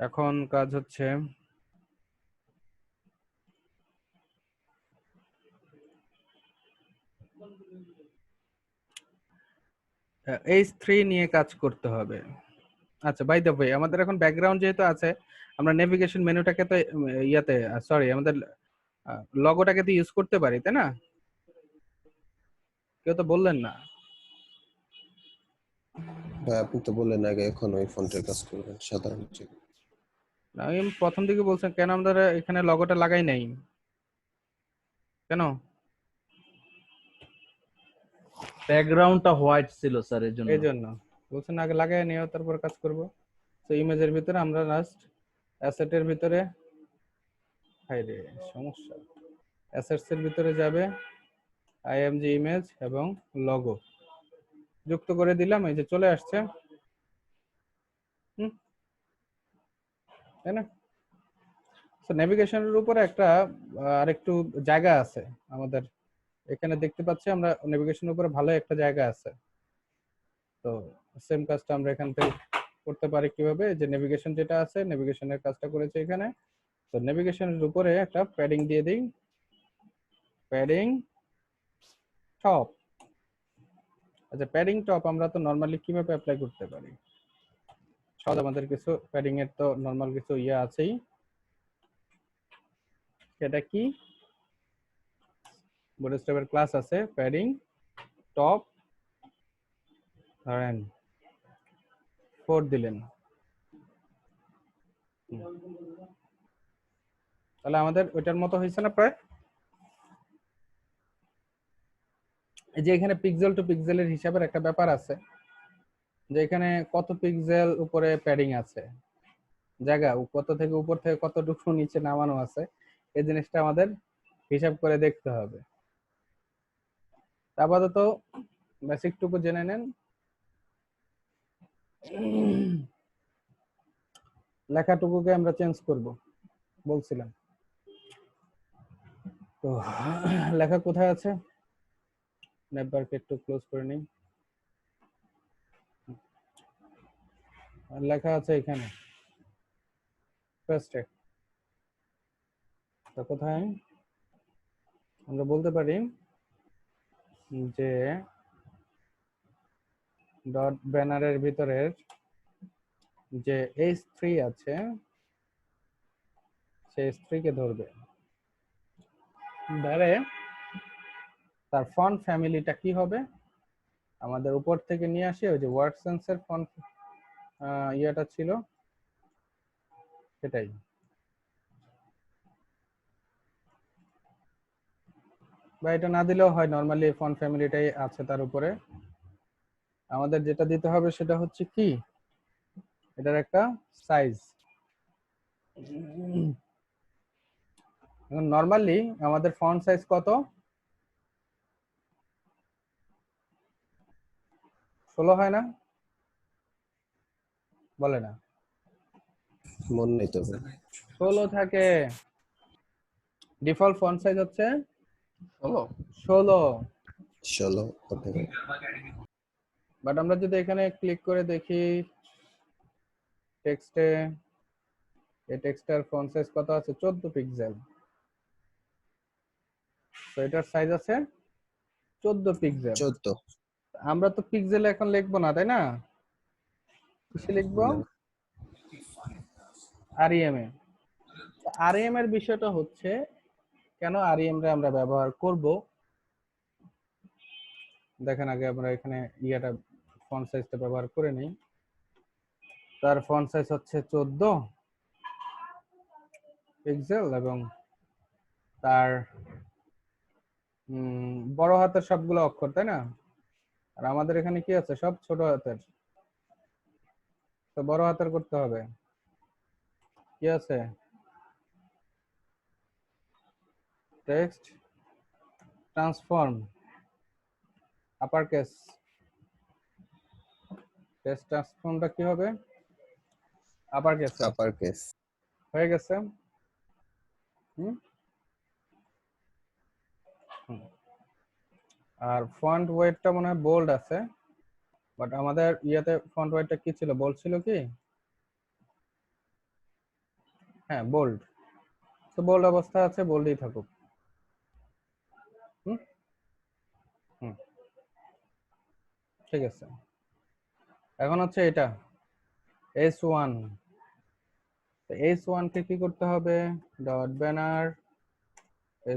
এখন কাজ হচ্ছে H3 নিয়ে কাজ করতে হবে। আচ্ছা, বাই দ্য ওয়ে, আমাদের এখন ব্যাকগ্রাউন্ড যেহেতু আছে, আমরা নেভিগেশন মেনুটাকে তো ইয়াতে, সরি, আমাদের লগোটাকে তো ইউজ করতে পারি, তাই না? কেউ তো বললেন না। হ্যাঁ, আপনি তো বললেন আগে এখন ওই ফন্টের কাজ করবেন সাধারণত। আমি প্রথম দিকে বলছেন কেন আমরা এখানে লগোটা লাগাই নাই, কেন? ব্যাকগ্রাউন্ডটা হোয়াইট ছিল স্যার, এর জন্য। এই জন্য বলছেন আগে লাগাই নিও তারপর কাজ করব। তো ইমেজের ভিতরে আমরা লাস্ট অ্যাসেটের ভিতরে, হাই রে সমস্যা, অ্যাসেটস এর ভিতরে যাবে আইএমজি ইমেজ এবং লগো যুক্ত করে দিলাম, এই যে চলে আসছে, তাই না? তো নেভিগেশনের উপরে একটা আরেকটু জায়গা আছে আমাদের এখানে, দেখতে পাচ্ছি আমরা নেভিগেশনের উপরে ভালো একটা জায়গা আছে। তো সেম কাজটা আমরা এখান থেকে করতে পারি কিভাবে, যে নেভিগেশন যেটা আছে, নেভিগেশনের কাজটা করেছে এখানে। তো নেভিগেশনের উপরে একটা প্যাডিং দিয়ে দিই, প্যাডিং টপ। আচ্ছা, প্যাডিং টপ আমরা তো নরমালি কিভাবে অ্যাপ্লাই করতে পারি? সহজ, আমাদের কিছু প্যাডিং এর তো নরমাল কিছু ইয়ে আছেই। এটা কি, বুটস্ট্র্যাপের ক্লাস আছে প্যাডিং টপ, ধরেন 4 দিলেন, তাহলে আমাদের ওইটার মতো হয়েছে না প্রায়? এই যে এখানে পিক্সেল টু পিক্সেলের হিসাবের একটা ব্যাপার আছে, যে এখানে কত পিক্সেল উপরে প্যাডিং আছে, জায়গা কত থেকে উপর থেকে কতটুকু নিচে নামানো আছে, এই জিনিসটা আমাদের হিসাব করে দেখতে হবে। আপাতত বেসিক টুকু জেনে নেন। লেখাটুকুকে আমরা চেঞ্জ করব বলছিলাম, তো লেখা কোথায় আছে, নেটওয়ার্ক একটু ক্লোজ করে নিই, লেখা আছে এখানে ফার্স্টে। তো কোথায় আমরা বলতে পারি যে ডট ব্যানারের ভিতরের যে H3 আছে, সেই H3 কে ধরবে, ধরে তার ফন্ট ফ্যামিলিটা কি হবে আমাদের উপর থেকে নিয়ে আসি, ওই যে ওয়ার্ডসেন্সের ফন্ট ইয়েটা ছিল সেটাই। বা এটা না দিলেও হয়, নরমালি ফন্ট ফ্যামিলিটাই আছে তার উপরে। আমাদের যেটা দিতে হবে সেটা হচ্ছে কি, এটার একটা সাইজ। এখন নরমালি আমাদের ফন্ট সাইজ কত, 16 হয় না? বলে না, মন নেই তো 16 থাকে। ডিফল্ট ফন্ট সাইজ হচ্ছে 16। 16 ওকে। বাট আমরা যদি এখানে ক্লিক করে দেখি টেক্সটে, এই টেক্সটের ফন্ট সাইজ কত আছে, 14 পিক্সেল। তো এটার সাইজ আছে 14 পিক্সেল। 14 আমরা তো পিক্সেলে এখন লিখবো না, তাই না? কিসে লিখবো? না REM এ। REM এর বিষয়টা হচ্ছে কেন REM রে আমরা ব্যবহার করব। দেখেন আগে আমরা এখানে ইয়াটা ফন্ট সাইজটা ব্যবহার করে নিই। তার ফন্ট সাইজ হচ্ছে 14 পিক্সেল এবং তার বড় হাতের সবগুলো অক্ষর, তাই না? আর আমাদের এখানে কি আছে? সব ছোট হাতের, তো বড় হাতের করতে হবে। কি আছে? Text transform upper case. Text ট্রান্সফর্মটা কি হবে? আপার কেসে। Upper case. হয়ে গেছে। হুম। হুম। আর ফন্ট ওয়েটটা মনে হয় বোল্ড আছে, বাট আমাদের ইয়াতে ফন্ট ওয়েটটা কি ছিল? বোল্ড ছিল কি? হ্যাঁ, বোল্ড। তো বোল্ড অবস্থা আছে, বোল্ডই থাকুক। হুম হুম ঠিক আছে। এখন হচ্ছে এটা S1। তো S1 কে কি করতে হবে? ডট ব্যানার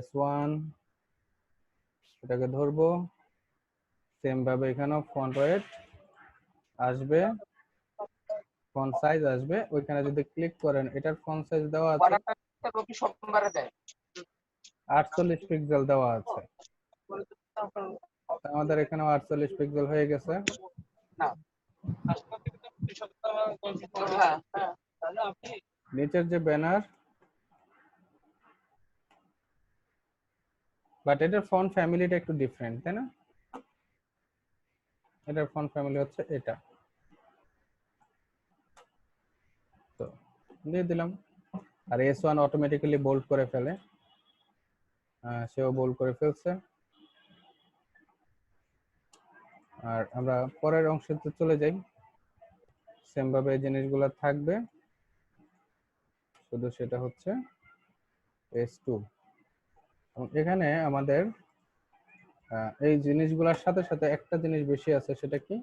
S1, এটাকে ধরবো। সেম ভাবে এখানেও ফন্ট ওয়েট আসবে, ফন্ট সাইজ আসবে। ওইখানে যদি ক্লিক করেন, এটার ফন্ট সাইজ দেওয়া আছে 48 পিক্সেল দেওয়া আছে। আমাদের এখানে 48 পিক্সেল হয়ে গেছে। নিচের যে ব্যানার, বাট এটার ফন্ট ফ্যামিলিটা একটু ডিফারেন্ট, তাই না? এটার ফন্ট ফ্যামিলি হচ্ছে এটা। তো দিয়ে দিলাম। আর S1 অটোমেটিক্যালি বোল্ড করে ফেলে, সেও বোল্ড করে ফেলছে। আর আমরা পরের অংশতে চলে যাই। সেম ভাবে এই জিনিসগুলো থাকবে, শুধু সেটা হচ্ছে S2। এখানে আমাদের এই জিনিসগুলোর সাথে সাথে একটা জিনিস বেশি আছে, সেটা কি?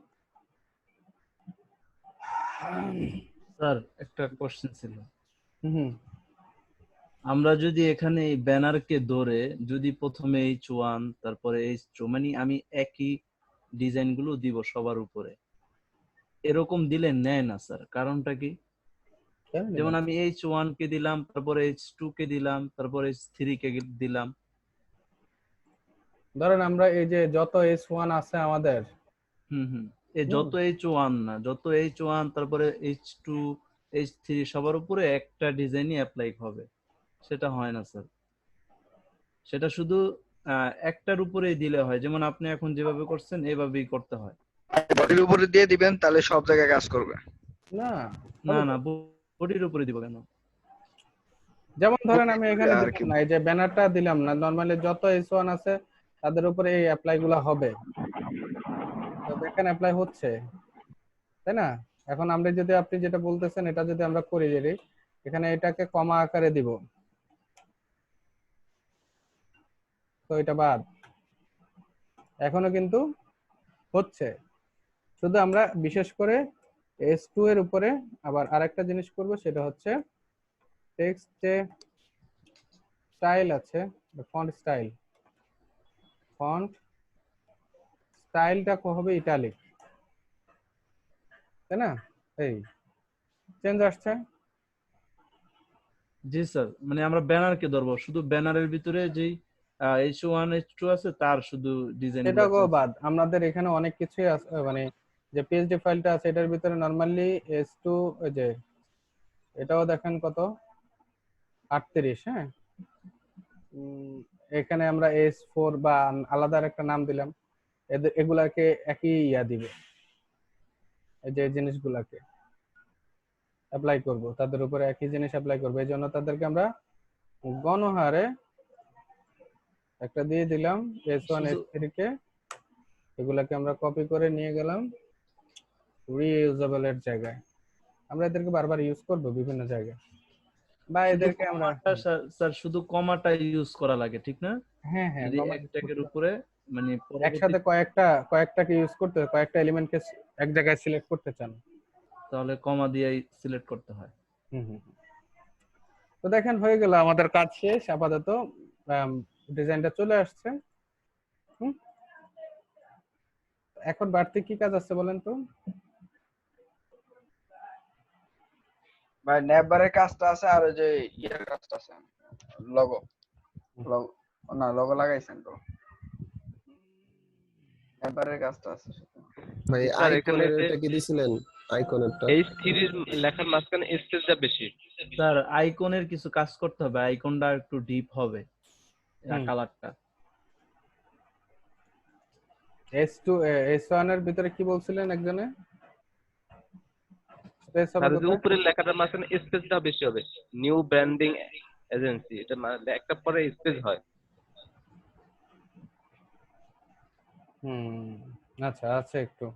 স্যার একটা কোশ্চেন ছিল। হুম আমরা যদি এখানে এই ব্যানারকে ধরে যদি প্রথমে H1 তারপরে H2 মানে আমি একই ডিজাইন গুলো দিব সবার উপরে, এরকম দিলে নেয় না স্যার, কারণটা কি? যেমন আমি H1 কে দিলাম, তারপরে H2 কে দিলাম, তারপরে H3 কে দিলাম। ধরেন আমরা এই যে যত S1 আছে আমাদের, এই যত H1 না, যত H1 তারপরে H2 H3 সবার উপরে একটা ডিজাইনই অ্যাপ্লাই হবে, সেটা হয় না স্যার। সেটা শুধু একটার উপরেই দিলে হয়। যেমন আপনি এখন যেভাবে করছেন এভাবেই করতে হয়। বডির উপরে দিয়ে দিবেন, তাহলে সব জায়গায় কাজ করবে। না না না, বডির উপরে দিব কেন? যেমন ধরেন আমি এখানে আর দিলাম কি না, এই যে ব্যানারটা দিলাম না, নরমালি যত S1 আছে তাদের উপরে এই অ্যাপ্লাই গুলো হবে। তো দেখেন অ্যাপ্লাই হচ্ছে, তাই না? এখন আমরা যদি, আপনি যেটা বলতেছেন এটা যদি আমরা করি, যদি এখানে এটাকে কমা আকারে দিব, তো এটা বাদ, এখনো কিন্তু হচ্ছে। শুধু আমরা বিশেষ করে S2 এর উপরে আবার আরেকটা জিনিস করব, সেটা হচ্ছে টেক্সট যে স্টাইল আছে, ফন্ট স্টাইলটা হবে ইটালিক, তাই না? এই চেঞ্জ আসছে। জি স্যার, মানে আমরা ব্যানারকে ধরবো, শুধু ব্যানারের ভিতরে যেই H1 H2 আছে তার শুধু ডিজাইন গুলো সেটাও বাদ, আমাদের এখানে অনেক কিছুই আছে, মানে যে পিএসডি ফাইলটা আছে এটার ভিতরে নরমালি S2, এই যে এটাও দেখেন কত 38। হ্যাঁ, এখানে আমরা S4 বা আলাদা একটা নাম দিলাম, এগুলাকে একই ইয়া দিবে, এই যে জিনিসগুলাকে অ্যাপ্লাই করব, তাদের উপরে একই জিনিস অ্যাপ্লাই করব। এই জন্য তাদেরকে আমরা গণহারে একটা দিয়ে দিলাম S1 শুধু। S3 কে। এগুলাকে আমরা কপি করে নিয়ে গেলাম রিইউজেবল এর জায়গায়। আমরা এদেরকে বারবার ইউজ করব বিভিন্ন জায়গায়, বা শুধু এদেরকে আমরা কমাটা স্যার, শুধু কমাটা ইউজ করা লাগে, ঠিক না? হ্যাঁ হ্যাঁ যদি এক ট্যাগের উপরে মানে পরবর্তী একসাথে কয়েকটাকে ইউজ করতে, কয়েকটা এলিমেন্টকে এক জায়গায় সিলেক্ট করতে চান, তাহলে কমা দিয়ে সিলেক্ট করতে হয়। হুম হুম হুম। তো দেখেন হয়ে গেল আমাদের কাজ শেষ, আপাতত ডিজাইনটা চলে আসছে। হুম, এখন বাড়তি কি কাজ আছে বলেন তো? ভাই নেভারের কাজটা আছে, আর ওই যে ইয়ার কাজটা আছে, লগো লগো না লগো লাগাইছেন তো, নেভারের কাজটা আছে শুধু। ভাই স্যার এখানে আইকনের যে এটা কি দিছিলেন? আইকনেরটা H3 লেখার মাঝখানে স্পেসটা বেশি। স্যার আইকনের কিছু কাজ করতে হবে, আইকনটা একটু ডিপ হবে হুম। কালারটা। S1 এর ভিতরে কি বলছিলেন একজনে? স্পেস হবে আর যে কোথায়? উপরের লেখাটার মাঝখানে স্পেসটা বেশি হবে, নিউ ব্র্যান্ডিং এজেন্সি, এটা একটা পরে স্পেস হয়। হুম, আচ্ছা আছে একটু।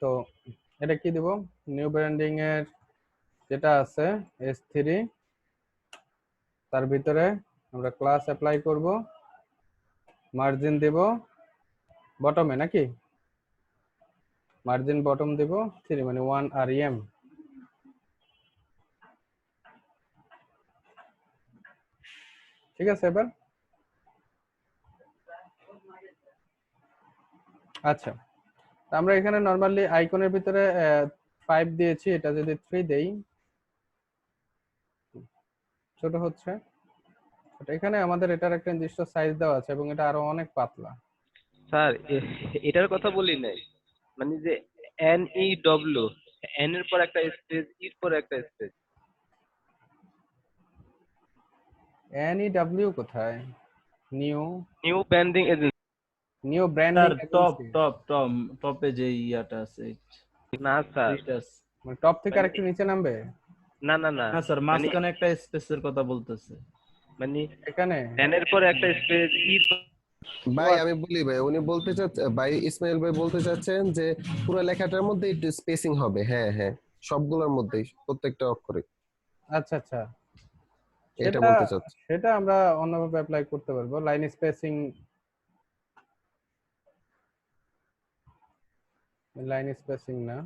তো এটা কি দিব? নিউ ব্র্যান্ডিং এর যেটা আছে S3, তার ভিতরে আমরা ক্লাস অ্যাপ্লাই করব, মার্জিন দেব বটমে নাকি? মার্জিন বটম দেব 3 মানে 1 rem। ঠিক আছে এবার? আচ্ছা, তো আমরা এখানে নরমালি আইকনের ভিতরে 5 দিয়েছি, এটা যদি 3 দেই ছোট হচ্ছে। এখানে আমাদের এটার একটা নির্দিষ্ট সাইজ দেওয়া আছে এবং এটা আরো অনেক পাতলা। স্যার এটার কথা বলি নাই, মানে যে NEW, এন এর পর একটা স্পেস, এর পর একটা স্পেস। NEW কোথায়? New new branding agency. New branding sir top agency. Top top টপে যে ইয়াটা আছে, না স্যার, এইটা আছে। মানে টপ থেকে মানে আরেকটু নিচে নামবে না না না, না স্যার, মানে মাঝখানে একটা স্পেসের কথা বলতেছে। মানে এখানে। এন এর পর একটা স্পেস, ভাই আমি বলি ভাই, উনি বলতে চাচ্ছেন, ভাই ইসমাইল ভাই বলতে চাচ্ছেন যে পুরো লেখাটার মধ্যে একটু স্পেসিং হবে। হ্যাঁ হ্যাঁ, সবগুলোর মধ্যেই, প্রত্যেকটা অক্ষরে, আচ্ছা আচ্ছা, এটা সেটা বলতে চাচ্ছি। সেটা আমরা অন্যভাবে অ্যাপ্লাই করতে পারবো। লাইন স্পেসিং, লাইন স্পেসিং না,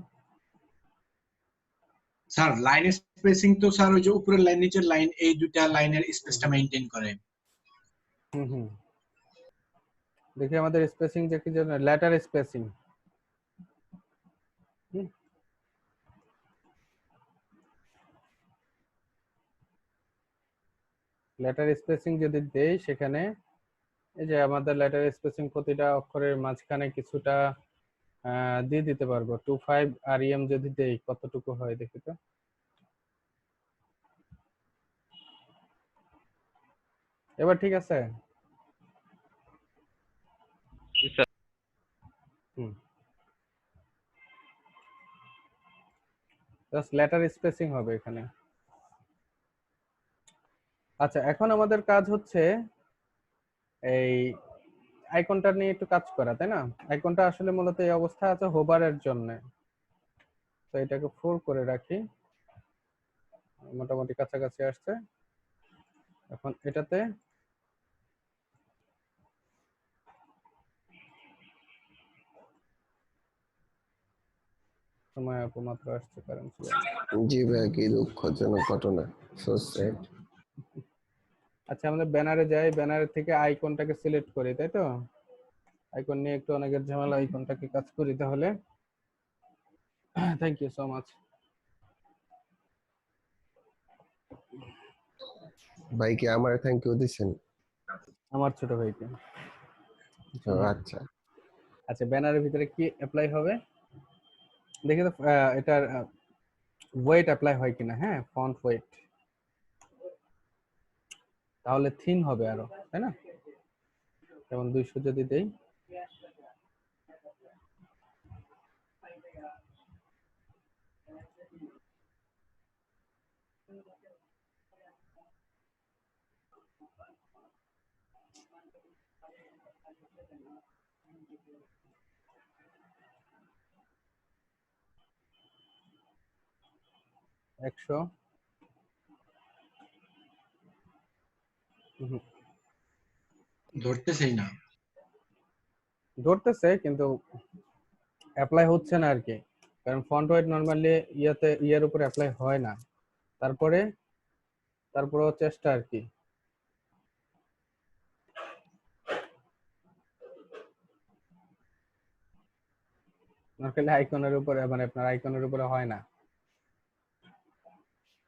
স্যার লাইন স্পেসিং তো স্যার ওই যে উপরের লাইন নিচের লাইন এই দুইটা লাইনের স্পেসটা মেইনটেইন করে। হুম হুম, দেখি আমাদের স্পেসিং যে কি জানেন, লেটার স্পেসিং। লেটার স্পেসিং যদি দেই সেখানে এই যে আমাদের লেটার স্পেসিং প্রতিটা অক্ষরের মাঝখানে কিছুটা দিয়ে দিতে পারবো। 25 rem যদি দেই কতটুকু হয় দেখি তো। এবার ঠিক আছে? স্যার হুম, জাস্ট লেটার স্পেসিং হবে এখানে। আচ্ছা, এখন আমাদের কাজ হচ্ছে এই আইকনটা নিয়ে একটু কাজ করা, তাই না? আইকনটা আসলে মূলত এই অবস্থা আছে হোভারের জন্য, তো এটাকে 4 করে রাখি, মোটামুটি কাছাকাছি আসছে। এখন এটাতে সময় মাত্র আসছে, কারণ জি ভাই, কি দুঃখজনক ঘটনা, সো স্যাড। আচ্ছা আমাদের ব্যানারে যাই, ব্যানারের থেকে আইকনটাকে সিলেক্ট করি, তাই তো? আইকন নিয়ে একটু অনেকের ঝামেলা, আইকনটাকে কাজ করি তাহলে। Thank you so much. ভাই কি আমার থ্যাংক ইউ দিছেন? আমার ছোট ভাইকে। ও, আচ্ছা। আচ্ছা, ব্যানারের ভিতরে কি অ্যাপ্লাই হবে দেখি তো, এটার ওয়েট অ্যাপ্লাই হয় কিনা। হ্যাঁ, ফন্ট ওয়েট, তাহলে থিন হবে আরো, তাই না? যেমন 200 যদি দেই, একশো, হুম, ধরতেছেই না। ধরতেছে কিন্তু অ্যাপ্লাই হচ্ছে না আর কি, কারণ ফন্ট ওয়েট নরমালি ইয়ার উপরে অ্যাপ্লাই হয় না। তারপরেও চেষ্টা আর কি। নরমালি আইকনের উপরে মানে আপনার আইকনের উপরে হয় না,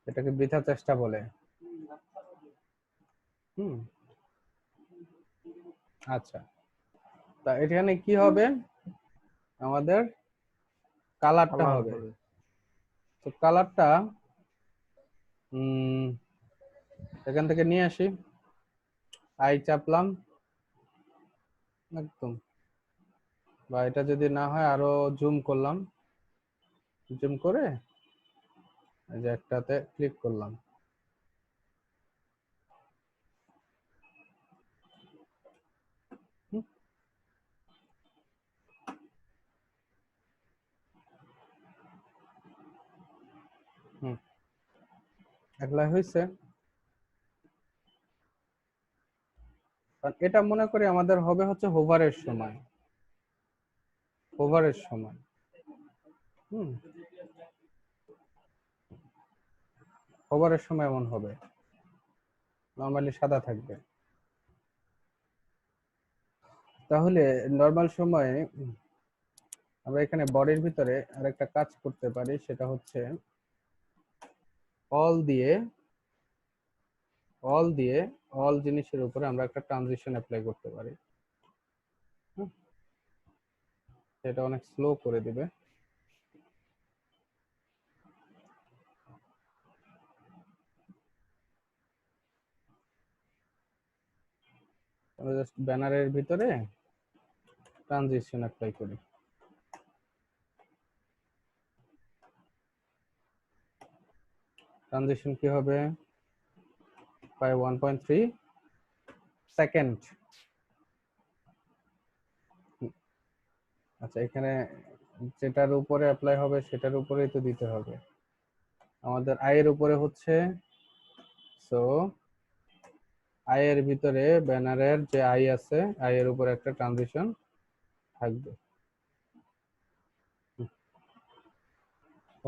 এটাকে বৃথা চেষ্টা বলে। হুম, আচ্ছা, তা এখানে কি হবে, আমাদের কালারটা কালার হবে। হবে। তো কালারটা এখান থেকে নিয়ে আসি, আই চাপলাম একদম, বা এটা যদি না হয় আরো জুম করলাম, জুম করে এই যে একটাতে ক্লিক করলাম। হুম, হুম, এগুলা হয়েছে। এটা মনে করি আমাদের হবে হচ্ছে হোভারের সময়, হোভারের সময়। হুম, হোভারের সময় এমন হবে, নরমালি সাদা থাকবে। তাহলে নর্মাল সময়ে আমরা এখানে বডির ভিতরে আরেকটা কাজ করতে পারি, সেটা হচ্ছে অল দিয়ে অল জিনিসের উপরে আমরা একটা ট্রানজিশন অ্যাপ্লাই করতে পারি। হুম, সেটা অনেক স্লো করে দিবে। আমরা জাস্ট ব্যানারের ভিতরে ট্রানজিশন অ্যাপ্লাই করি। ট্রানজিশন কি হবে, প্রায় 1.3 সেকেন্ড। আচ্ছা, এখানে যেটার উপরে অ্যাপ্লাই হবে সেটার উপরেই তো দিতে হবে। আমাদের আয়ের উপরে হচ্ছে, সো আয়ের ভিতরে ব্যানারের যে আই আছে, আয়ের উপরে একটা ট্রানজিশন থাকবে।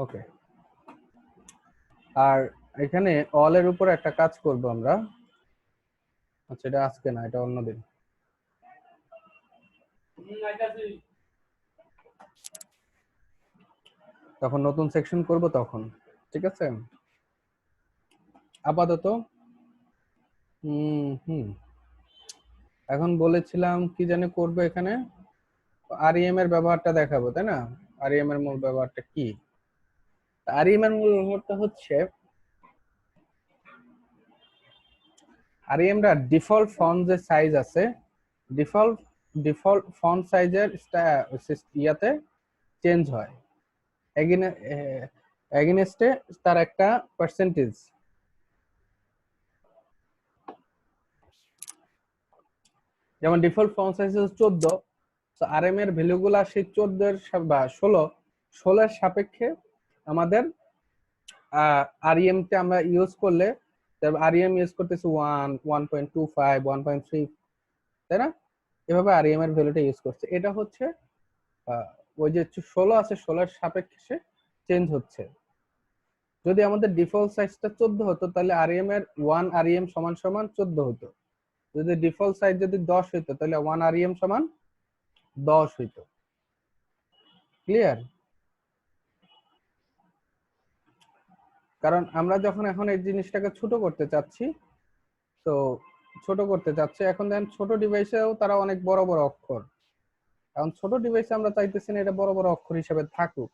ওকে, আর এখানে অল এর উপরে একটা কাজ করব আমরা। আচ্ছা, এটা আজকে না, এটা অন্যদিন। তখন নতুন সেকশন করব তখন, ঠিক আছে। আপাতত হুম, এখন বলেছিলাম কি জানি করবো এখানে, আরইএম এর ব্যবহারটা দেখাবো, তাই না? আরইএম এর মূল ব্যবহারটা কি? আরইএম এর মূল ব্যবহারটা হচ্ছে, আরইএম রা ডিফল্ট ফন্ট যে সাইজ আছে, ডিফল্ট ডিফল্ট ফন্ট সাইজের ইয়াতে চেঞ্জ হয় এগেইনস্টে তার একটা পার্সেন্টেজ। যেমন ডিফল্ট ফন্ট সাইজ হচ্ছে 14, তো আরএম এর ভ্যালুগুলো সেই 14 এর বা 16 এর সাপেক্ষে আমাদের আরইএম তে আমরা ইউজ করলে, আরইএম ইউজ করতেছি 1, 1.25, 1.3, তাই না? এভাবে আরইএম এর ভ্যালুটা ইউজ করছে। এটা হচ্ছে ওই যে 16 আছে, 16 এর সাপেক্ষে চেঞ্জ হচ্ছে। যদি আমাদের ডিফল্ট সাইজটা 14 হতো, তাহলে আরইএম এর 1 আরইএম সমান সমান 14 হতো। যদি ডিফল্ট সাইজ যদি 10 হইতো, তাহলে 1 আরইএম সমান 10 হইতো। ক্লিয়ার? কারণ আমরা যখন এখন এই জিনিসটাকে ছোট করতে চাচ্ছি, তো ছোট করতে চাচ্ছে, এখন দেখেন ছোট ডিভাইসেও তারা অনেক বড় বড় অক্ষর। এখন ছোট ডিভাইসে আমরা চাইতেছি না এটা বড় বড় অক্ষর হিসেবে থাকুক,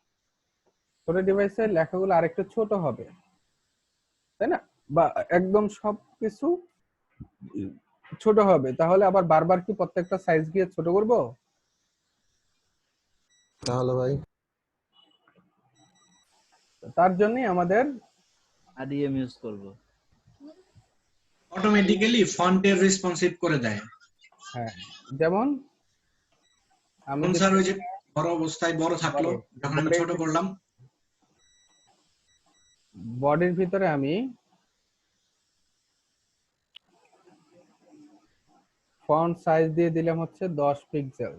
ছোট ডিভাইসে লেখাগুলো আরেকটু ছোট হবে, তাই না? বা একদম সবকিছু ছোট হবে। তাহলে আবার বারবার কি প্রত্যেকটা সাইজ গিয়ে ছোট করব? তাহলে ভাই তার জন্যই আমাদের আরইএম ইউজ করব। অটোমেটিক্যালি ফন্টের রেসপন্সিভ করে দেয়। হ্যাঁ, যেমন আমি কোন যদি স্যার ওই যে বড় অবস্থায় বড় থাকলো, যখন আমি ছোট করলাম বডির ভিতরে আমি ফন্ট সাইজ দিয়ে দিলাম হচ্ছে 10 পিক্সেল।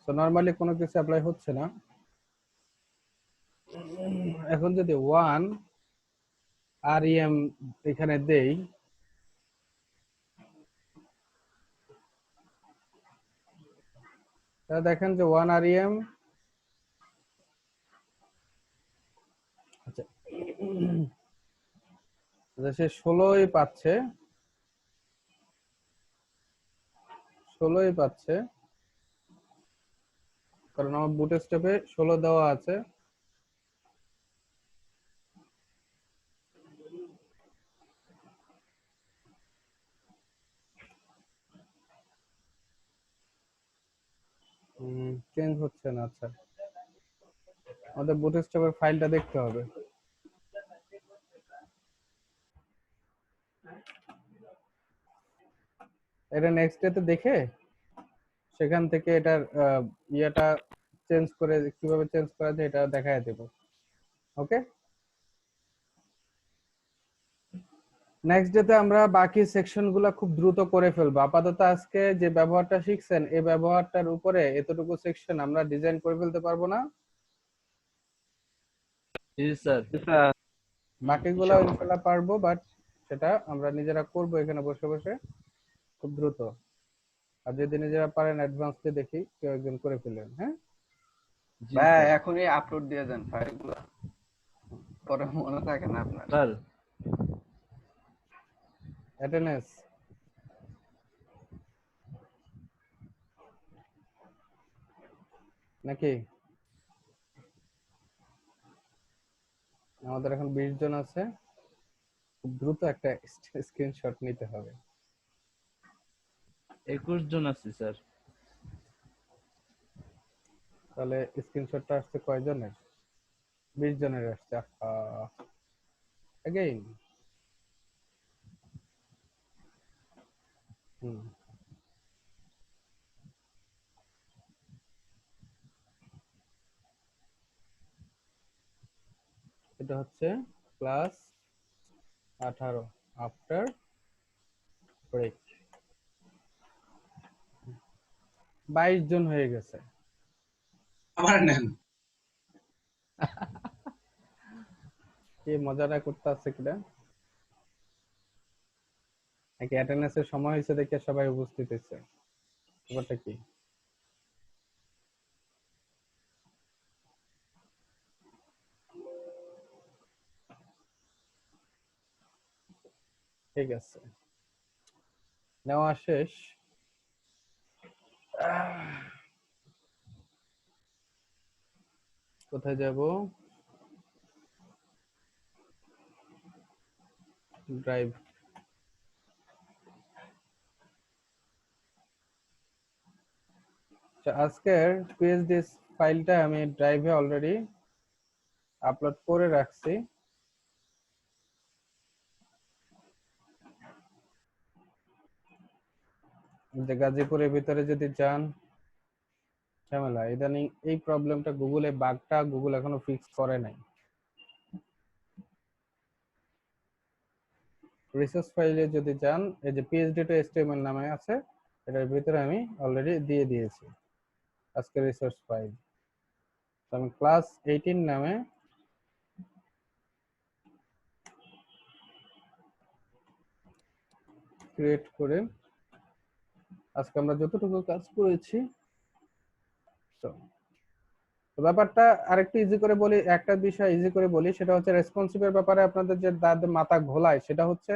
তো নরমালি কোনো কিছু অ্যাপ্লাই হচ্ছে না। এখন যদি 1 REM এখানে দেই, তাহলে দেখেন যে 1 REM, আচ্ছা সে 16ই পাচ্ছে, 16ই পাচ্ছে, কারণ আমার বুটস্ট্র্যাপে 16 দেওয়া আছে। চেঞ্জ হচ্ছে না। আচ্ছা, আমাদের বুটস্ট্র্যাপের ফাইলটা দেখতে হবে। এটা নেক্সট ডেতে দেখে সেখান থেকে এটার ইয়েটা চেঞ্জ করে, কিভাবে চেঞ্জ করা যায় এটা দেখায় দেব। ওকে, নেক্সট ডেতে আমরা বাকি সেকশনগুলো খুব দ্রুত করে ফেলবো। আপাতত আজকে যে ব্যবহারটা শিখছেন এই ব্যবহারটার উপরে এতটুকু সেকশন আমরা ডিজাইন করে ফেলতে পারবো না? জি স্যার। স্যার বাকিগুলো ইনশাআল্লাহ পারবো, বাট সেটা আমরা নিজেরা করব এখানে বসে বসে খুব দ্রুত। আর যদি নিজেরা পারেন অ্যাডভান্সলি দেখি কেউ একজন করে ফেলেন। হ্যাঁ জি ভাই স্যার। এখনই আপলোড দিয়ে দেন ফাইলগুলো, পরে মনে থাকে না আপনার। স্যার অ্যাটেন্ডেন্স নাকি? আমাদের এখন 20 জন আছে, খুব দ্রুত একটা স্ক্রিনশট নিতে হবে। 21 জন আছে স্যার। তাহলে স্ক্রিনশটটা আসছে কয়জনের? 20 জনের আসছে। अगेन এটা হচ্ছে ক্লাস 18 আফটার ব্রেক। 22 জন হয়ে গেছে। আবার নেন। কি মজাটা করতে আছে কিনা, নাকি অ্যাটেন্ডেন্সের সময় হয়েছে দেখে সবাই উপস্থিত হয়েছে? ব্যাপারটা কি? ঠিক আছে, নেওয়া শেষ। কোথায় যাব? ড্রাইভ। আজকের পিএইচডি ফাইলটা আমি ড্রাইভে অলরেডি আপলোড করে রাখছি। যে গাজীপুরের ভিতরে যদি যান, ঝামেলা। ইদানিং এই প্রবলেমটা, গুগলে বাগটা গুগল এখনো ফিক্স করে নাই। রিসোর্স ফাইলে যদি যান, এই যে phd.html নামে আছে, এটার ভিতরে আমি অলরেডি দিয়ে দিয়েছি আজকে রিসোর্স ফাইল। আমি ক্লাস 18 নামে ক্রিয়েট করে আজকে আমরা যতটুকু কাজ করেছি, তো ব্যাপারটা আরেকটু ইজি করে বলি, একটা বিষয় ইজি করে বলি, সেটা হচ্ছে রেসপন্সিভের ব্যাপারে আপনাদের যে দাঁত মাথা ঘোলায়, সেটা হচ্ছে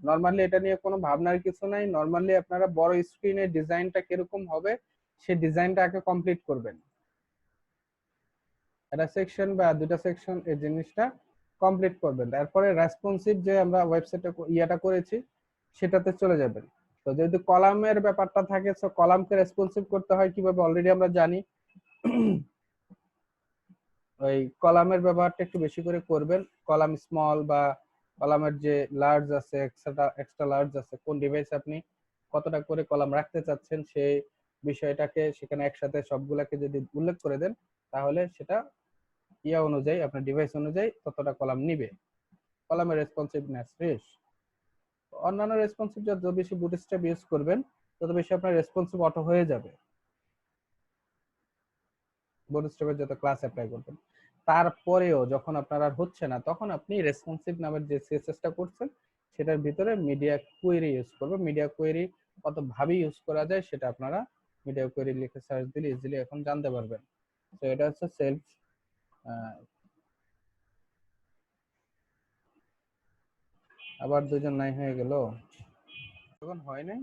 নরমালি এটা নিয়ে কোনো ভাবনার কিছু নাই। নরমালি আপনারা বড় স্ক্রিনে ডিজাইনটা কিরকম হবে সেই ডিজাইনটা আগে কমপ্লিট করবেন। একটা সেকশন বা দুটা সেকশন এই জিনিসটা কমপ্লিট করবেন, তারপরে রেসপন্সিভ যে আমরা ওয়েবসাইটে ইয়াটা করেছি সেটাতে চলে যাবেন। তো যেহেতু কলামের ব্যাপারটা থাকে, সো কলামকে রেসপন্সিভ করতে হয় কিভাবে অলরেডি আমরা জানি। ওই কলামের ব্যবহারটা একটু বেশি করে করবেন। কলাম স্মল বা কলামের যে লার্জ আছে, এক্সট্রা লার্জ আছে, কোন ডিভাইসে আপনি কতটা করে কলাম রাখতে চাচ্ছেন সেই বিষয়টাকে সেখানে একসাথে সবগুলাকে যদি উল্লেখ করে দেন, তাহলে সেটা ইয়া অনুযায়ী আপনার ডিভাইস অনুযায়ী ততটা কলাম নিবে। কলামের রেসপন্সিভনেস রেশ। অন্যান্য রেসপন্সিভ যত বেশি বুটস্ট্র্যাপ ইউজ করবেন তত বেশি আপনার রেসপন্সিভ অটো হয়ে যাবে বুটস্ট্র্যাপের যত ক্লাস অ্যাপ্লাই করবেন। তারপরেও যখন আপনার আর হচ্ছে না তখন আপনি রেসপন্সিভ নামের যে সিএসএসটা করছেন সেটার ভিতরে মিডিয়া কোয়েরি ইউজ করবেন। মিডিয়া কোয়েরি কত ভাবে ইউজ করা যায় সেটা আপনারা মিডিয়া কোয়েরি লিখে সার্চ দিলে ইজিলি এখন জানতে পারবেন। তো এটা হচ্ছে সেলফ। আবার দুজন নাই হয়ে গেল, তখন হয় নাই।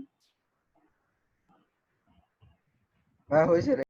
হ্যাঁ হয়েছে রে।